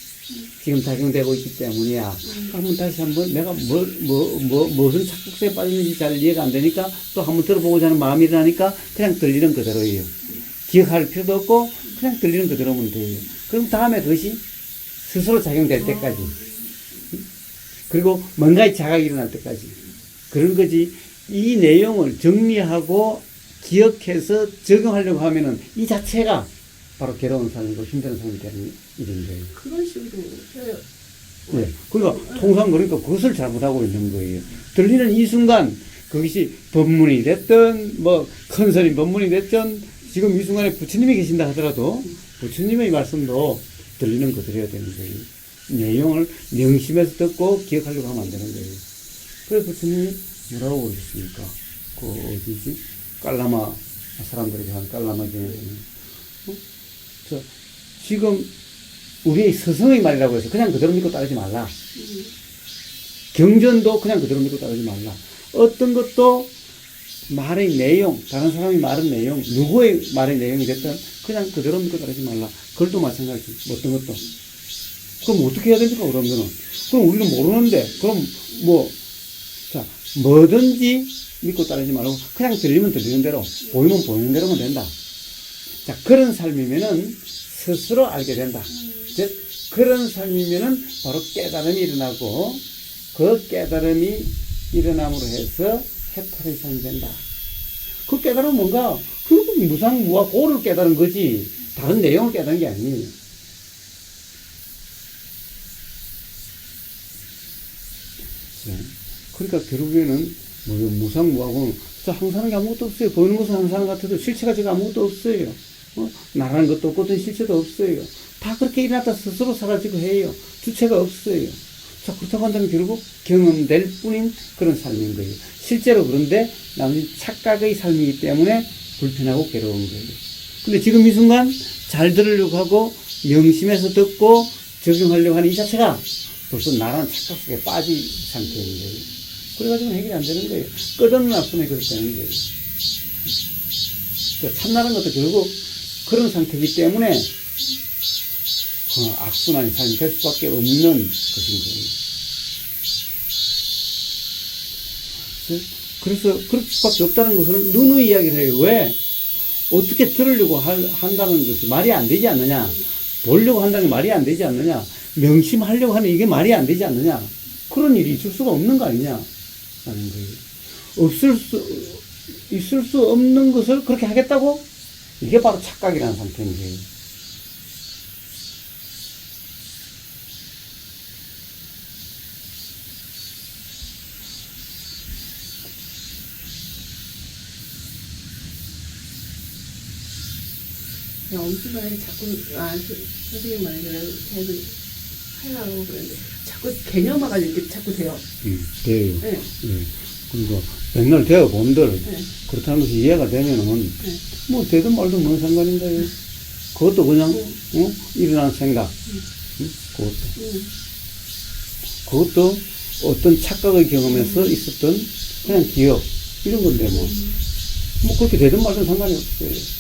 Speaker 2: 지금 작용되고 있기 때문이야. 한번 다시 한번 내가 무슨 착각에 빠졌는지 잘 이해가 안 되니까 또 한번 들어보고자 하는 마음이 일어나니까 그냥 들리는 그대로예요. 기억할 필요도 없고 그냥 들리는 그대로면 돼요. 그럼 다음에 그것이 스스로 작용될 때까지. 그리고 뭔가의 자각이 일어날 때까지. 그런 거지. 이 내용을 정리하고 기억해서 적용하려고 하면은 이 자체가 바로 괴로운 삶이고 힘든 삶이 되는 일인 거예요.
Speaker 1: 그런 식으로 해요.
Speaker 2: 네. 그러니까 통상 그러니까 그것을 잘못하고 있는 거예요. 들리는 이 순간 그것이 법문이 됐든 큰 스님 법문이 됐든 지금 이 순간에 부처님이 계신다 하더라도 부처님의 말씀도 들리는 그대로야 되는 거예요. 내용을 명심해서 듣고 기억하려고 하면 안 되는 거예요. 그래서 부처님이 뭐라고 그러셨습니까? 어디지? 깔라마 사람들에게 한 깔라마 중에 저 지금 우리의 스승의 말이라고 해서 그냥 그대로 믿고 따르지 말라. 경전도 그냥 그대로 믿고 따르지 말라. 어떤 것도 말의 내용, 다른 사람이 말한 내용, 누구의 말의 내용이 됐든 그냥 그대로 믿고 따르지 말라. 글도 마찬가지. 어떤 것도. 그럼 어떻게 해야 됩니까, 그러면은? 그럼 우리는 모르는데, 그럼 자, 뭐든지 믿고 따르지 말고 그냥 들리면 들리는 대로, 보이면 보이는 대로면 된다. 자, 그런 삶이면은 스스로 알게 된다. 즉, 그런 삶이면은 바로 깨달음이 일어나고, 그 깨달음이 일어남으로 해서 해탈의 삶이 된다. 그 깨달음은 뭔가, 결국 무상무와 고를 깨달은 거지, 다른 내용을 깨달은 게 아니에요. 그러니까 결국에는 무상무하고는 항상한 게 아무것도 없어요. 보이는 것은 항상 같아도 실체가 지금 아무것도 없어요. 나라는 것도 없고 어떤 실체도 없어요. 다 그렇게 일어났다 스스로 사라지고 해요. 주체가 없어요. 자, 그렇다고 한다면 결국 경험될 뿐인 그런 삶인 거예요. 실제로 그런데 나머지 착각의 삶이기 때문에 불편하고 괴로운 거예요. 근데 지금 이 순간 잘 들으려고 하고 명심해서 듣고 적용하려고 하는 이 자체가 벌써 나라는 착각 속에 빠진 상태인 거예요. 그래가지고 해결이 안 되는 거예요. 끝없는 악순환이 그렇게 되는 거예요. 그러니까 참나라는 것도 결국 그런 상태이기 때문에 악순환이 삶이 될 수밖에 없는 것인 거예요. 그래서 그럴 수밖에 없다는 것을 누누이 이야기를 해요. 왜? 어떻게 들으려고 한다는 것이 말이 안 되지 않느냐? 보려고 한다는 게 말이 안 되지 않느냐? 명심하려고 하는 이게 말이 안 되지 않느냐? 그런 일이 있을 수가 없는 거 아니냐? 라는 거예요. 있을 수 없는 것을 그렇게 하겠다고? 이게 바로 착각이라는 상태인 거예요.
Speaker 1: 엄청나게 자꾸, 선생님 말에 계속 하려고 그랬는데, 자꾸 개념화가 이렇게 자꾸 돼요.
Speaker 2: 돼요.
Speaker 1: 네.
Speaker 2: 그리고 맨날 되어 본들,
Speaker 1: 네.
Speaker 2: 그렇다는 것이 이해가 되면은, 되든 말든 뭔 상관인데, 그것도 그냥, 일어나는 생각, 그것도 어떤 착각의 경험에서 있었던 그냥 기억, 이런 건데, 그렇게 되든 말든 상관이 없어요.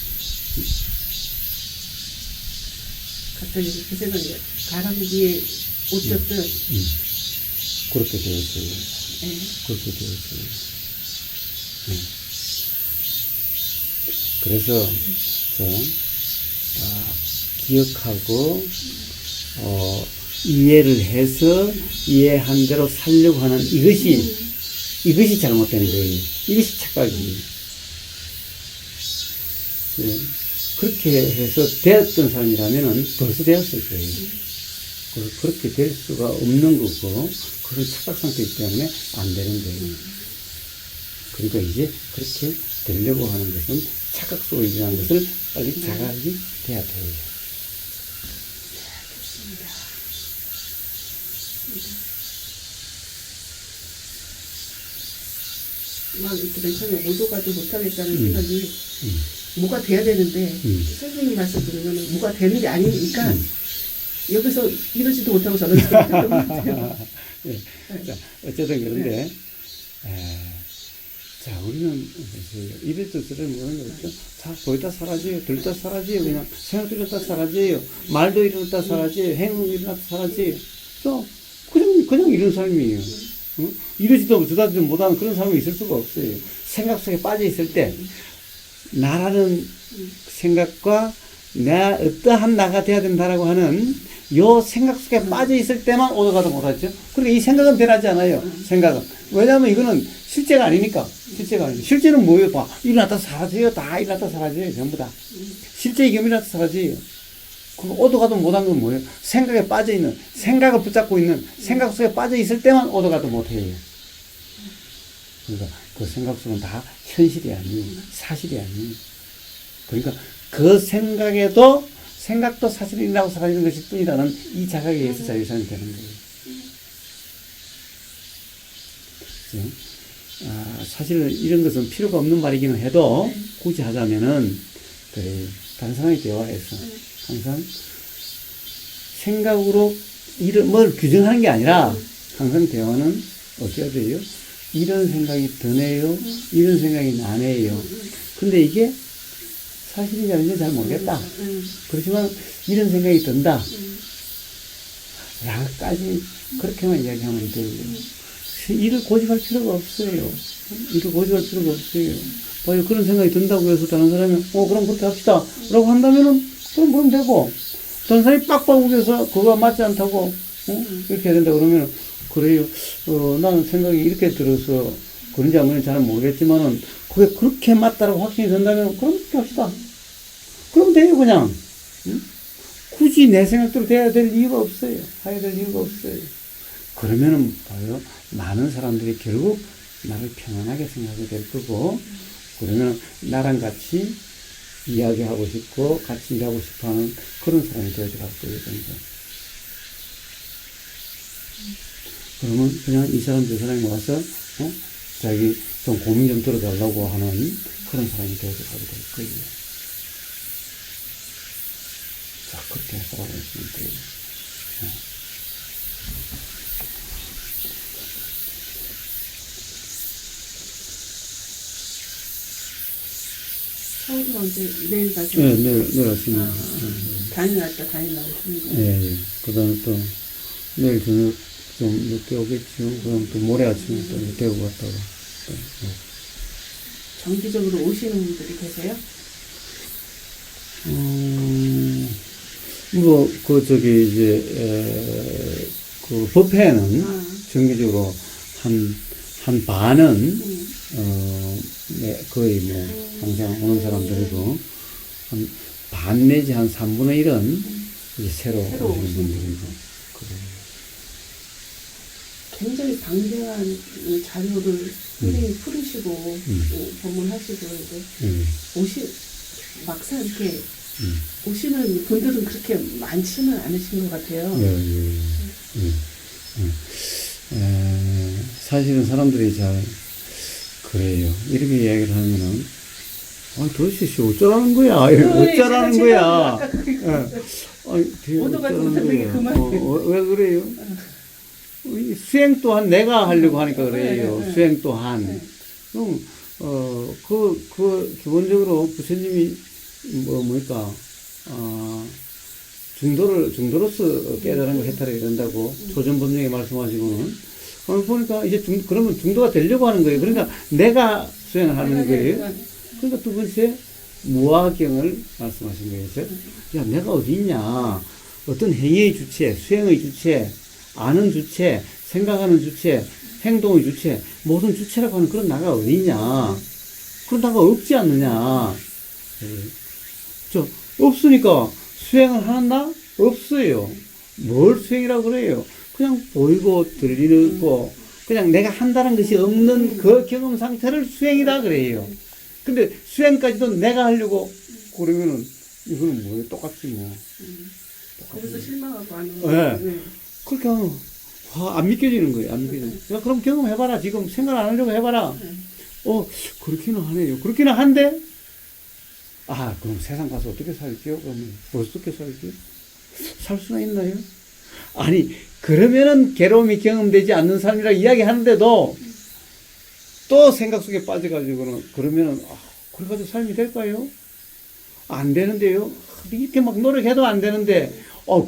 Speaker 1: 갑자기 그 생각이 가랑비에 옷 젖듯.
Speaker 2: 그렇게 되었어요.
Speaker 1: 네.
Speaker 2: 그렇게 되었어요. 그래서, 기억하고, 이해를 해서 이해한 대로 살려고 하는 이것이 잘못된 거예요. 이것이 착각이에요. 그렇게 해서 되었던 사람이라면은 벌써 되었을 거예요. 그렇게 될 수가 없는 거고, 그런 착각 상태이기 때문에 안 되는 거예요. 그러니까 이제 그렇게 되려고 하는 것은 착각 속에 일어난 것을 빨리 자각이 돼야 돼요.
Speaker 1: 막 이렇게 맨 처음에 오도가도 못하겠다는 생각이 뭐가 돼야 되는데 선생님 말씀 들으면 뭐가 되는 게 아니니까 여기서 이러지도 못하고 저러지도 못하고
Speaker 2: 네. 자, 어쨌든 그런데 자, 우리는 이래도 저래도 모르는 거 없죠. 자, 보이다 사라져요. 들다 사라져요. 그냥 생각도 일어났다 사라져요. 말도 일어났다 사라져요. 행동도 일어났다 사라져요. 그냥 이런 삶이에요. 이러지도 저러지도 못하는 그런 사람이 있을 수가 없어요. 생각 속에 빠져 있을 때 나라는 생각과 내가 어떠한 나가 돼야 된다라고 하는 요 생각 속에 빠져 있을 때만 오도가도 못하죠. 그러니까 이 생각은 변하지 않아요. 생각은. 왜냐하면 이거는 실제가 아니니까. 실제는 뭐예요? 봐. 일어났다 사라져요. 다 일어났다 사라져요. 전부 다. 실제의 경험이 일어났다 사라져요. 그 오도가도 못한 건 뭐예요? 생각에 빠져 있는, 생각을 붙잡고 있는, 생각 속에 빠져 있을 때만 오도가도 못해요. 그러니까 그 생각 속은 다 현실이 아니에요. 사실이 아니에요. 그러니까 그 생각도 사실이라고 사라지는 것일 뿐이라는 이 자각에 의해서 자유산이 되는 거예요. 사실 이런 것은 필요가 없는 말이기는 해도 굳이 하자면은 그래, 단순하게 대화해서 항상 생각으로 뭘 규정하는 게 아니라 항상 대화는 어떻게 돼요? 이런 생각이 드네요. 이런 생각이 나네요. 근데 이게 사실인지 아닌지 잘 모르겠다. 그렇지만 이런 생각이 든다. 라까지 그렇게만 이야기하면 돼요. 일을 고집할 필요가 없어요. 일을 고집할 필요가 없어요. 봐요, 그런 생각이 든다고 해서 다른 사람이 그럼 그렇게 합시다 라고 한다면은 그럼 되고, 다른 사람이 빡빡 우겨서 그거가 맞지 않다고 이렇게 해야 된다 그러면 그래요. 나는 생각이 이렇게 들어서 그런지 안 그런지 잘은 모르겠지만은 그게 그렇게 맞다라고 확신이 든다면 그럼 그렇게 합시다. 그럼 돼요, 그냥. 굳이 내 생각대로 돼야 될 이유가 없어요. 해야 될 이유가 없어요. 그러면은 봐요, 많은 사람들이 결국 나를 편안하게 생각하게 될 거고, 그러면 나랑 같이 이야기하고 싶고 같이 일하고 싶어하는 그런 사람이 되어서 갈 거예요. 그러면 그냥 이 사람 저 사람이 와서 자기 좀 고민 좀 들어달라고 하는 그런 사람이 되어서 가게 될 거예요. 자, 그렇게 살아가시면 돼요.
Speaker 1: 서울은 언제 내일 가죠?
Speaker 2: 네, 내일 아침에.
Speaker 1: 다녀왔다 다녀왔습니다.
Speaker 2: 예. 그 다음에 또 내일 저녁 좀 늦게 오겠죠. 그 다음 또 모레 아침에 또 대구 갔다가.
Speaker 1: 정기적으로 오시는 분들이 계세요?
Speaker 2: 그 법회는 정기적으로 한 반은, 네, 거의 항상 오는 사람들이고, 한 반 내지 한 3분의 1은 이제 새로 오시는 분들이고, 그래요.
Speaker 1: 굉장히 방대한 자료를 선생님이 풀으시고, 법문하시고, 이제 막상 이렇게 오시는 분들은 그렇게 많지는 않으신 것 같아요.
Speaker 2: 사실은 사람들이 잘, 그래요. 이렇게 이야기를 하면은, 도대체 어쩌라는 거야? 어쩌라는 거야?
Speaker 1: 오도가도 되게 그만.
Speaker 2: 왜 그래요? 수행 또한 내가 하려고 하니까 그래요. 수행 또한. 그럼, 기본적으로 부처님이, 중도로서 깨달은 걸 해탈하게 된다고 조전법령에 말씀하시고는, 보니까 이제 그러면 중도가 되려고 하는 거예요. 그러니까 내가 수행을 하는 거예요. 그러니까 두 번째, 무아경을 말씀하신 거예요. 야, 내가 어디 있냐. 어떤 행위의 주체, 수행의 주체, 아는 주체, 생각하는 주체, 행동의 주체, 모든 주체라고 하는 그런 나가 어디 있냐. 그런 나가 없지 않느냐. 없으니까 수행을 하는 나? 없어요. 뭘 수행이라고 그래요? 그냥 보이고 들리고 그냥 내가 한다는 것이 없는 그 경험 상태를 수행이다 그래요. 근데 수행까지도 내가 하려고 그러면은 이거는 뭐예요? 똑같지 뭐.
Speaker 1: 거기서 실망하고 안
Speaker 2: 오는. 네. 그렇게 하면 안 믿겨지는 거예요. 안 믿겨지는. 야, 그럼 경험해봐라. 지금 생각 안 하려고 해봐라. 그렇기는 하네요. 그렇기는 한데 그럼 세상 가서 어떻게 살지요? 그러면 어떻게 살지요? 살 수나 있나요? 아니, 그러면은 괴로움이 경험되지 않는 사람이라 이야기하는데도 또 생각 속에 빠져가지고는 그러면은 그래가지고 삶이 될까요? 안 되는데요. 이렇게 막 노력해도 안 되는데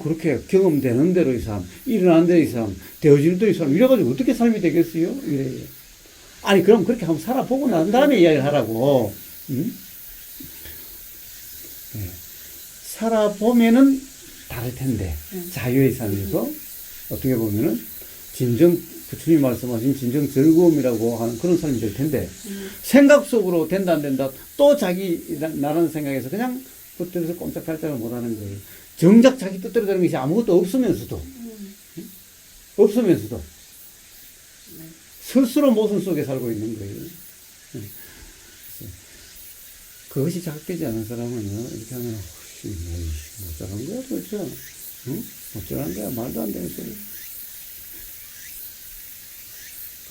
Speaker 2: 그렇게 경험되는 대로 이 사람, 일어나는 대로 이 사람, 되어지는 대로 이 사람 이래가지고 어떻게 삶이 되겠어요? 이래요. 아니, 그럼 그렇게 한번 살아보고 난 다음에 이야기를 하라고. 응? 네. 살아보면은 다를 텐데, 자유의 삶에서 어떻게 보면은 부처님이 말씀하신 진정 즐거움이라고 하는 그런 삶이 될 텐데, 생각 속으로 된다 안 된다, 또 나라는 생각에서 그냥 그때서 꼼짝달짝을 못 하는 거예요. 정작 자기 뜻대로 되는 것이 아무것도 없으면서도, 스스로 모순 속에 살고 있는 거예요. 그것이 자극되지 않은 사람은 이렇게 하면 못 자란 거야 도대체. 못 자란 거야. 말도 안 되는 소리.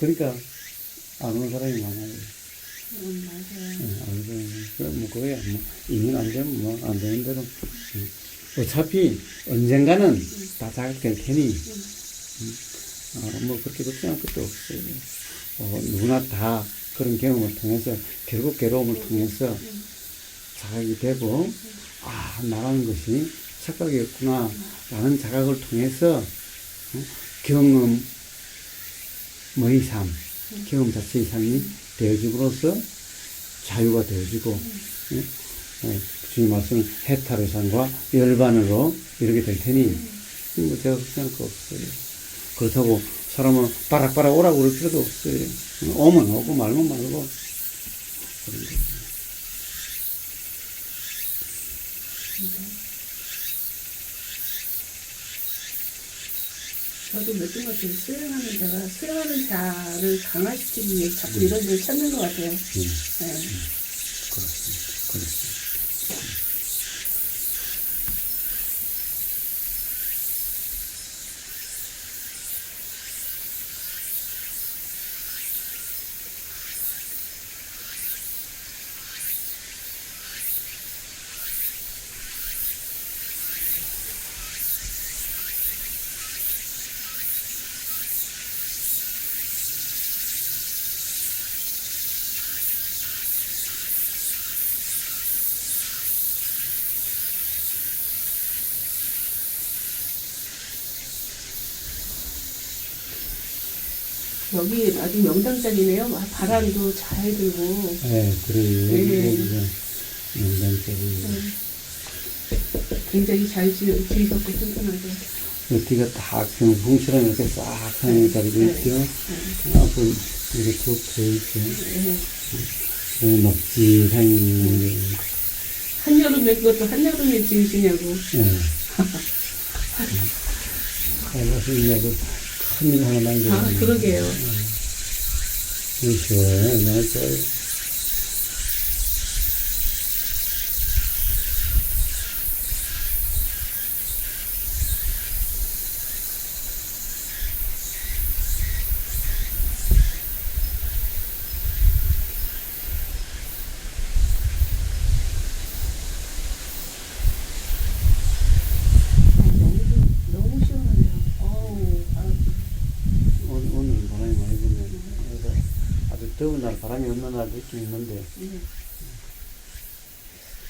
Speaker 2: 그러니까 안 오는 사람이 많아요.
Speaker 1: 맞아요.
Speaker 2: 안 되는, 그럼 뭐, 그거야. 뭐, 이민 안 되면 뭐, 안 되는 대로. 어차피 언젠가는 다 자각될 테니, 뭐, 그렇게 걱정할 것도 없어요. 누구나 다 그런 경험을 통해서, 결국 괴로움을 통해서 자각이 되고, 아, 나라는 것이 착각이었구나, 라는 자각을 통해서, 경험의 삶, 경험 자체의 삶이 되어짐으로써 자유가 되어지고, 주님 말씀 해탈의 삶과 열반으로 이렇게 될 테니, 뭐 제가 걱정할 거 없어요. 그렇다고 사람은 바락바락 오라고 그럴 필요도 없어요. 오면 오고 말면 말고. 그런 거죠.
Speaker 1: 저도 몇번 같은 수행하는 자가 수행하는 자를 강화시키기 위해 자꾸 이런 데를 찾는 것 같아요. 네.
Speaker 2: 그렇습니다. 그렇습니다.
Speaker 1: 여기 아주 명당자리네요. 바람도 잘 불고.
Speaker 2: 네, 그래요.
Speaker 1: 네.
Speaker 2: 영장적이.
Speaker 1: 굉장히 잘 지으셨고 튼튼하게.
Speaker 2: 뒤가 다 병풍처럼 이렇게 싹 하는 자리도 있죠. 앞으로 이렇게 쭉 되어있죠. 넉넉하니.
Speaker 1: 한여름에 그것도 한여름에 지으시냐고.
Speaker 2: 가슴이냐고 큰일 하나 만들어.
Speaker 1: 아, 그러게요.
Speaker 2: 시원해. 얼마나 좋아요.
Speaker 1: 너무 시원하네요. 어우, 바람.
Speaker 2: 오늘 바람이 많이 부네요. 그래서 아주 더운 날, 바람이 없는 날 느낌이 있는데.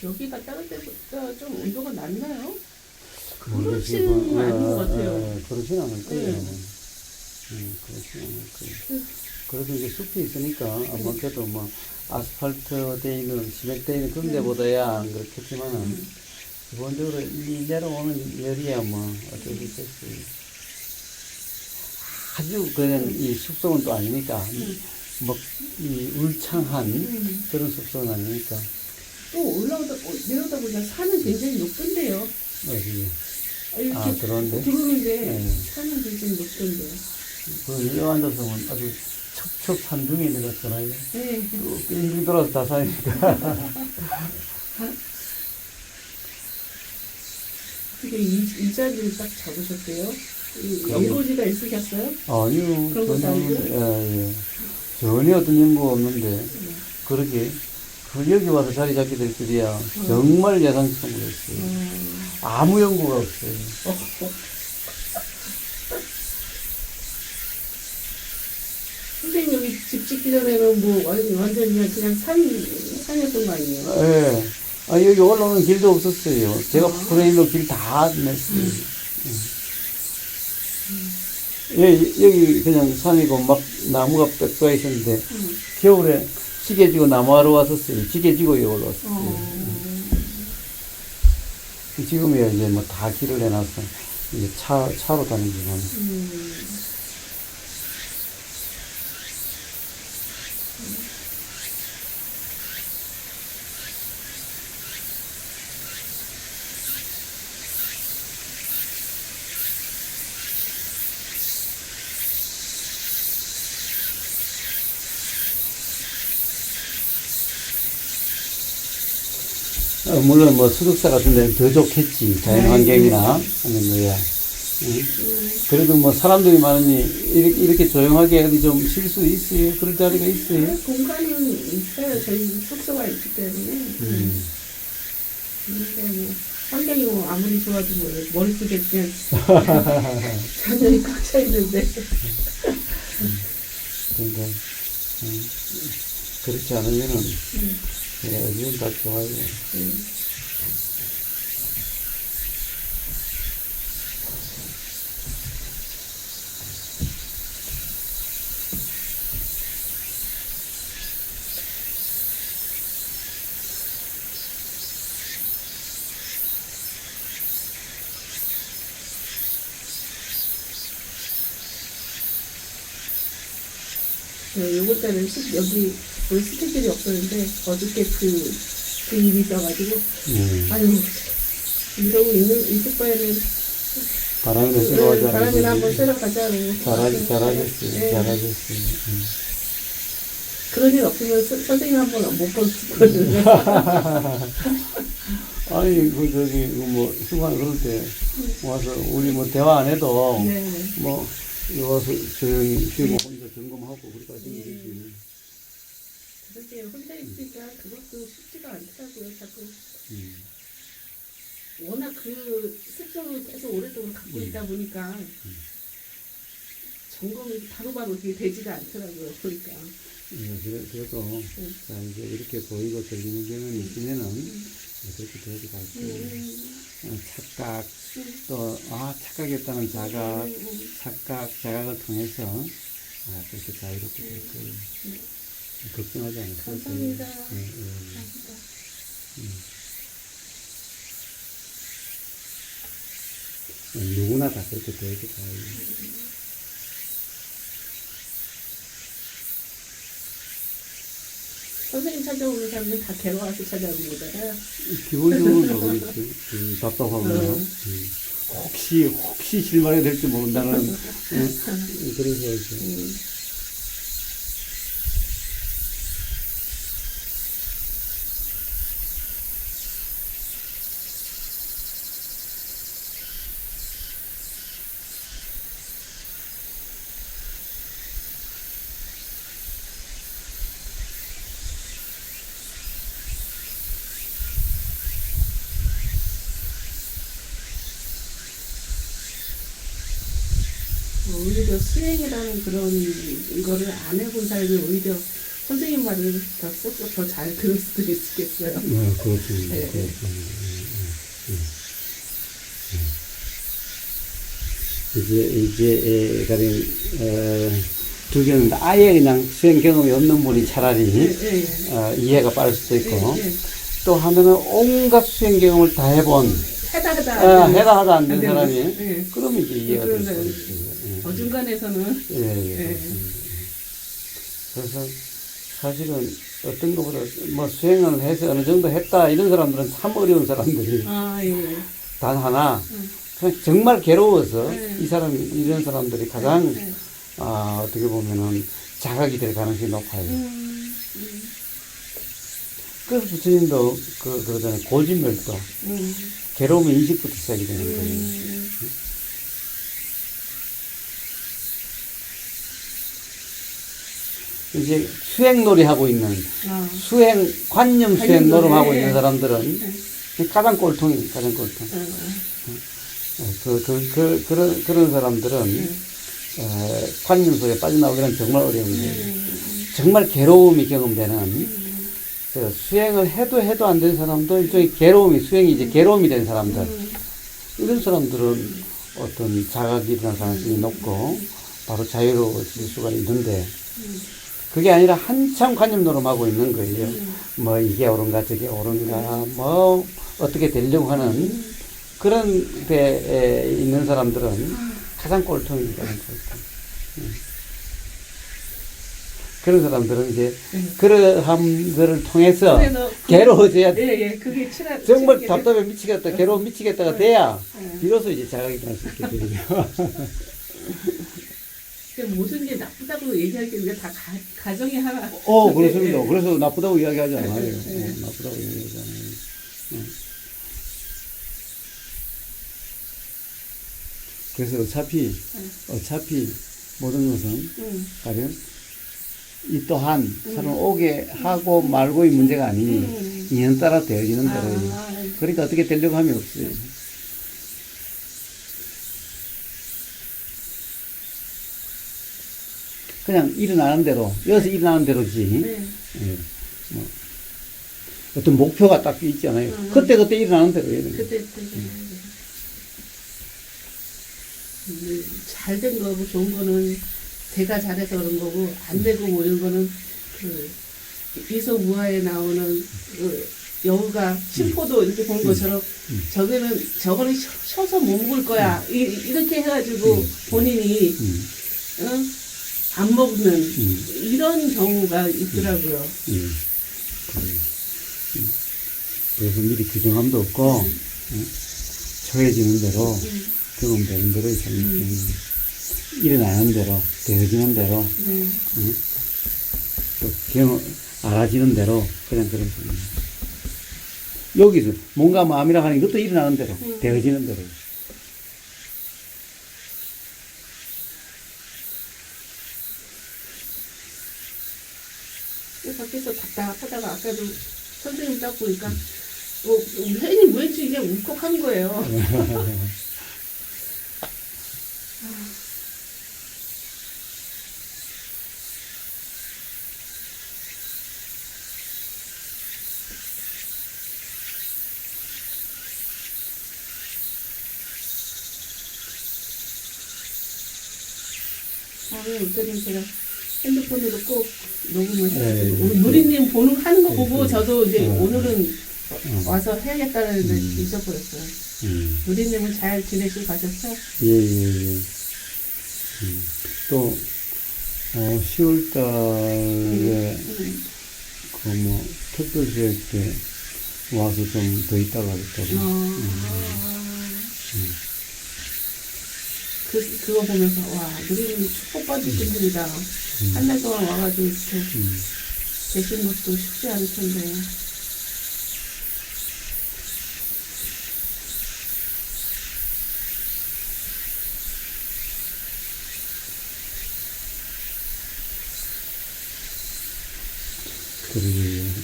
Speaker 1: 여기가 다른 때보다 좀 온도가 낮나요?
Speaker 2: 모르겠어요.
Speaker 1: 그렇지는 않은 것 같아요.
Speaker 2: 그렇지는 않을 거예요.
Speaker 1: 네.
Speaker 2: 그렇지는 않을 거예요. 그래서 이제 숲이 있으니까, 아무래도 뭐, 아스팔트 돼 있는, 시멘트 돼 있는 그런 데보다야 안 그렇겠지만은, 기본적으로 이 내려오는 열이야 뭐, 어쩔 수 있겠어요. 아주 그냥 이 숲속은 또 아니니까, 뭐, 이 울창한 그런 숲속은 아니니까.
Speaker 1: 또 내려오다 보니까 산은 굉장히 높던데요.
Speaker 2: 어디,
Speaker 1: 이렇게
Speaker 2: 들어오는데?
Speaker 1: 들어오는데
Speaker 2: 네.
Speaker 1: 산은 굉장히 높던데요.
Speaker 2: 그 여기 앉아서 보면 아주 첩첩산 중에 있는 것 같잖아요.
Speaker 1: 네.
Speaker 2: 쭉 빙빙 돌아서 다 사니까.
Speaker 1: 어떻게 이 자리를 딱 잡으셨대요? 연고지가 있으셨어요?
Speaker 2: 아니요.
Speaker 1: 그런 것도 아니고요?
Speaker 2: 예. 전혀 어떤 연구가 없는데, 그렇게, 여기 와서 자리 잡게 될 줄이야. 정말 예상치 못했어요. 아무 연구가 없어요.
Speaker 1: 선생님 여기 집 짓기 전에는 뭐 완전히 그냥 산이었던 거 아니에요?
Speaker 2: 예. 여기 올라오는 길도 없었어요. 제가 프레임으로 길 다 냈어요. 예, 여기 그냥 산이고 막 나무가 빽빽 있었는데, 겨울에 찌개 지고 나무하러 왔었어요. 찌개 지고 여기 올라왔어요. 지금이야 이제 뭐 다 길을 내놨어. 이제 차로 다니지만. 물론 뭐 수족사 같은 데는 더 좋겠지. 자연 환경이나 하는 거야. 그래도 뭐 사람들이 많으니 이렇게 조용하게 어디 좀 쉴 수 있어요? 그럴 자리가 있어요?
Speaker 1: 공간은 있어요. 저희 숙소가 있기 때문에. 그러니까 뭐 환경이 뭐 아무리 좋아도 뭐 머릿속에 그냥 잔연이 꽉 차 있는데.
Speaker 2: 그러니까 그렇지 않으면은 어디는 다 좋아요.
Speaker 1: 요번 달은 여기 우리 스케줄이 없었는데 어저께 그 일이 있어가지고 아유 이러고 있을 바에는
Speaker 2: 바람이나 쐬러 가자.
Speaker 1: 바람이나 한번 쐬러 가자고.
Speaker 2: 잘하셨어요.
Speaker 1: 네.
Speaker 2: 잘하셨어요.
Speaker 1: 그런 일 없으면 선생님 한번 못 봤거든요.
Speaker 2: 아니 뭐 휴가 그럴 때 와서 우리 뭐 대화 안 해도
Speaker 1: 네.
Speaker 2: 뭐 여기 와서 조용히 쉬고 혼자 점검하고 그러니까 되지.
Speaker 1: 그렇게 혼자 있으니까 그것도 쉽지가 않더라고요. 자꾸 워낙 그 습성을 계속 오랫동안 갖고 있다 보니까 점검이 바로바로 그게 되지가 않더라고요. 보니까.
Speaker 2: 그래도 자 이제 이렇게 보이고 들리는 경험이 있으면은 그렇게 되지 않고 착각 또 착각했다는 자각 자각을 통해서 그렇게 자유롭게 될 거예요. 걱정하지 않으세요.
Speaker 1: 감사합니다.
Speaker 2: 누구나 다 그렇게 되게 자유.
Speaker 1: 선생님 찾아오는 사람은 다 괴로워서 찾아오는 거잖아요.
Speaker 2: 기본적으로 다 그렇지. 답답하구나. 혹시 실망이 될지 모른다는 그래서 이제.
Speaker 1: 오히려 수행이라는 그런 거를 안 해본 사람이 오히려 선생님 말을 더 쏙쏙 더 잘 들을 수도 있겠어요.
Speaker 2: 그렇죠.
Speaker 1: 네.
Speaker 2: 이제 가령 두 경우는 아예 그냥 수행 경험이 없는 분이 차라리 이해가 빠를 수도 있고 또 하나는 온갖 수행 경험을 다 해본 해다 안 된 사람이 그러면 이제 이해가 될 수 있어요.
Speaker 1: 어중간에서는
Speaker 2: 그래서 사실은 어떤 것보다 뭐 수행을 해서 어느 정도 했다 이런 사람들은 참 어려운 사람들이 단 하나 그냥 정말 괴로워서 이 사람 이런 사람들이 가장 어떻게 보면은 자각이 될 가능성이 높아요. 그래서 부처님도 그러잖아요. 고진멸도 괴로움의 인식부터 시작이 되는 거예요. 이제 수행놀이 하고 있는 관념 수행 노름하고 있는 사람들은 가장 꼴통이 가장 꼴통. 그런 사람들은 관념 속에 빠져나오기는 정말 어려운 거예요. 정말 괴로움이 경험되는 수행을 해도 안 된 사람도 일종의 수행이 이제 괴로움이 된 사람들. 이런 사람들은 어떤 자각이 일어날 가능성이 높고 바로 자유로워질 수가 있는데 그게 아니라 한참 관념 노름하고 있는 거예요. 뭐 이게 옳은가 저게 옳은가 뭐 어떻게 되려고 하는 그런 데에 있는 사람들은 가장 꼴통입니다. 그런 사람들은 이제 그러함들을 통해서 괴로워져야 돼.
Speaker 1: 그게
Speaker 2: 정말 답답해 미치겠다, 괴로워 미치겠다가 돼야 비로소 이제 자각이 날 수 있게 되거든요.
Speaker 1: 모든 게 나쁘다고 얘기할 게 우리가 다 가정이 하나.
Speaker 2: 그렇습니다. 그래서 나쁘다고 이야기하지 않아요. 나쁘다고 이야기하지 않아요. 그래서 어차피 모든 것은 가령 이 또한 사람 오게 하고 말고의 문제가 아니 인연 따라 되어지는 대로. 그러니까 어떻게 되려고 하면 없어요. 그냥 일어나는 대로, 여기서 일어나는 대로지.
Speaker 1: 네.
Speaker 2: 예, 뭐, 어떤 목표가 딱 있잖아요. 그때 일어나는 대로 해야 됩니다.
Speaker 1: 그때 잘된 거고 좋은 거는 제가 잘해서 그런 거고 안 되고 뭐 이런 거는 그 이소무하에 나오는 그 여우가 심포도 이렇게 본 것처럼 저거는 쉬어서 못 먹을 거야 이렇게 해가지고 본인이 안 먹는 이런 경우가 있더라고요.
Speaker 2: 그래서 미리 규정함도 없고 처해지는 대로 경험되는 대로 일어나는 대로 되어지는 대로 또 경험 알아지는 대로 그냥 그런 겁니다. 여기서 뭔가 마음이라 하는 것도 일어나는 대로 되어지는 대로.
Speaker 1: 밖에서 답답하다가 아까도 선생님 딱 보니까 우리 혜인이 왠지 이게 울컥한 거예요. 그랬더니 제가 핸드폰으로 꼭 녹음을 해가지고 우리 누리님 하는 거 보고 저도 이제 오늘은 와서 해야겠다는 데 잊어버렸어요. 누리님은 잘 지내시고 가셨어요?
Speaker 2: 예. 또 10월 달에 그 특별시회 때 와서 좀 더 있다가 그랬다고.
Speaker 1: 그거 보면서 와 누리님 축복받으신 분이다. 한 달 동안 와가지고 이렇게 계신 것도 쉽지 않을 텐데.
Speaker 2: 그리고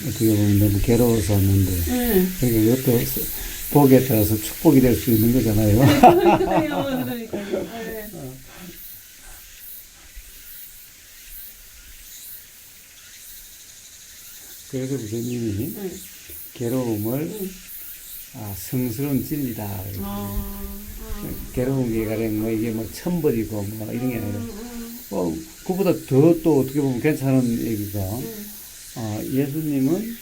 Speaker 2: 어떻게 보면 너무 괴로워서 왔는데 그러니까 이것도 복에 따라서 축복이 될 수 있는 거잖아요.
Speaker 1: 그러니까요.
Speaker 2: 그래서 부처님이 괴로움을 성스러운 진리다. 괴로운 게 가령 이게 천벌이고 이런 게 아니라 그보다 더 또 어떻게 보면 괜찮은 얘기가 예수님은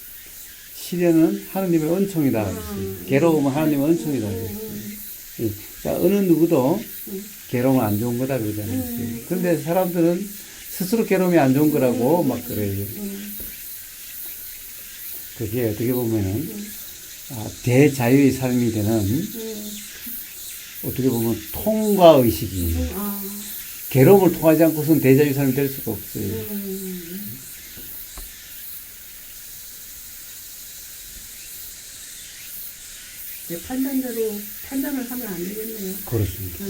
Speaker 2: 시련은 하나님의 은총이다. 괴로움은 하나님의 은총이다. 그러니까 어느 누구도 괴로움은 안 좋은 거다 그러잖아요. 그런데 사람들은 스스로 괴로움이 안 좋은 거라고 막 그래요. 그게 어떻게 보면은 대자유의 삶이 되는 어떻게 보면 통과 의식이 괴로움을 통하지 않고서는 대자유의 삶이 될 수가 없어요.
Speaker 1: 내 판단대로 판단을 하면 안 되겠네요.
Speaker 2: 그렇습니다.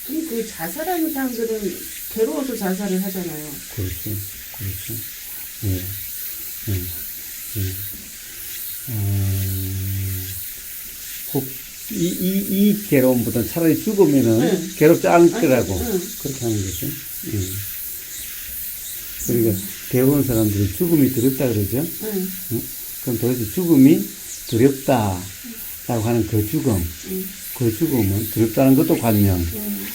Speaker 1: 그럼 그 자살하는 사람들은 괴로워서 자살을 하잖아요.
Speaker 2: 그렇죠. 예. 혹 이 괴로움보다는 차라리 죽으면은 괴롭지 않을 거라고 그렇게 하는 거죠. 그러니까 대부분 사람들이 죽음이 두렵다 그러죠. 그럼 도대체 죽음이 두렵다라고 하는 그 죽음은 두렵다는 것도 관념.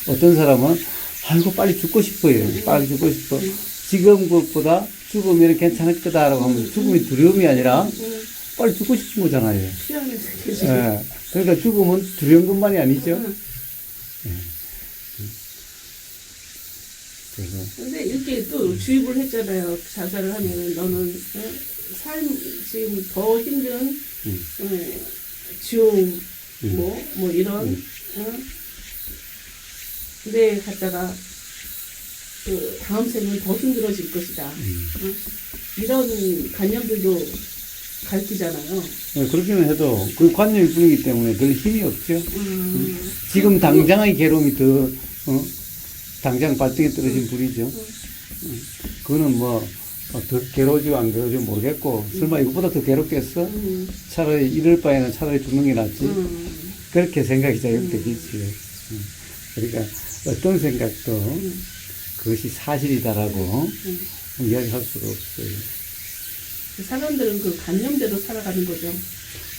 Speaker 2: 어떤 사람은 아이고 빨리 죽고 싶어요. 빨리 죽고 싶어. 지금 것보다 죽으면 괜찮을 거다라고 하면 죽음이 두려움이 아니라 빨리 죽고 싶은 거잖아요. 예. 그러니까 죽음은 두려운 것만이 아니죠.
Speaker 1: 근데 이렇게 또 주입을 했잖아요. 자살을 하면은 너는 지금 더 힘든 지옥 뭐 이런 근데 갔다가 그 다음 생은 더 힘들어질 것이다. 이런 관념들도 가르치잖아요.
Speaker 2: 네, 그렇게는 해도 그 관념일 뿐이기 때문에 별 힘이 없죠. 지금
Speaker 1: 그러니까
Speaker 2: 당장의 괴로움이 더 당장 발등에 떨어진 불이죠. 그거는 뭐 더 괴로워지고 안 괴로워지고 모르겠고 설마 이것보다 더 괴롭겠어? 차라리 이럴 바에는 차라리 죽는 게 낫지. 그렇게 생각이 자극되겠지. 그러니까 어떤 생각도 그것이 사실이다라고 이야기할 수가 없어요.
Speaker 1: 그 사람들은 그 관념대로 살아가는 거죠.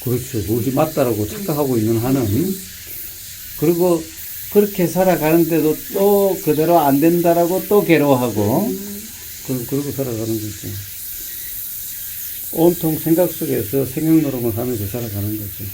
Speaker 2: 그렇죠. 그것이 맞다라고 착각하고 있는 한은 그리고 그렇게 살아가는데도 또 그대로 안 된다라고 또 괴로워하고 그러고 살아가는 거죠. 온통 생각 속에서 생각 노름을 하면서 살아가는 거죠.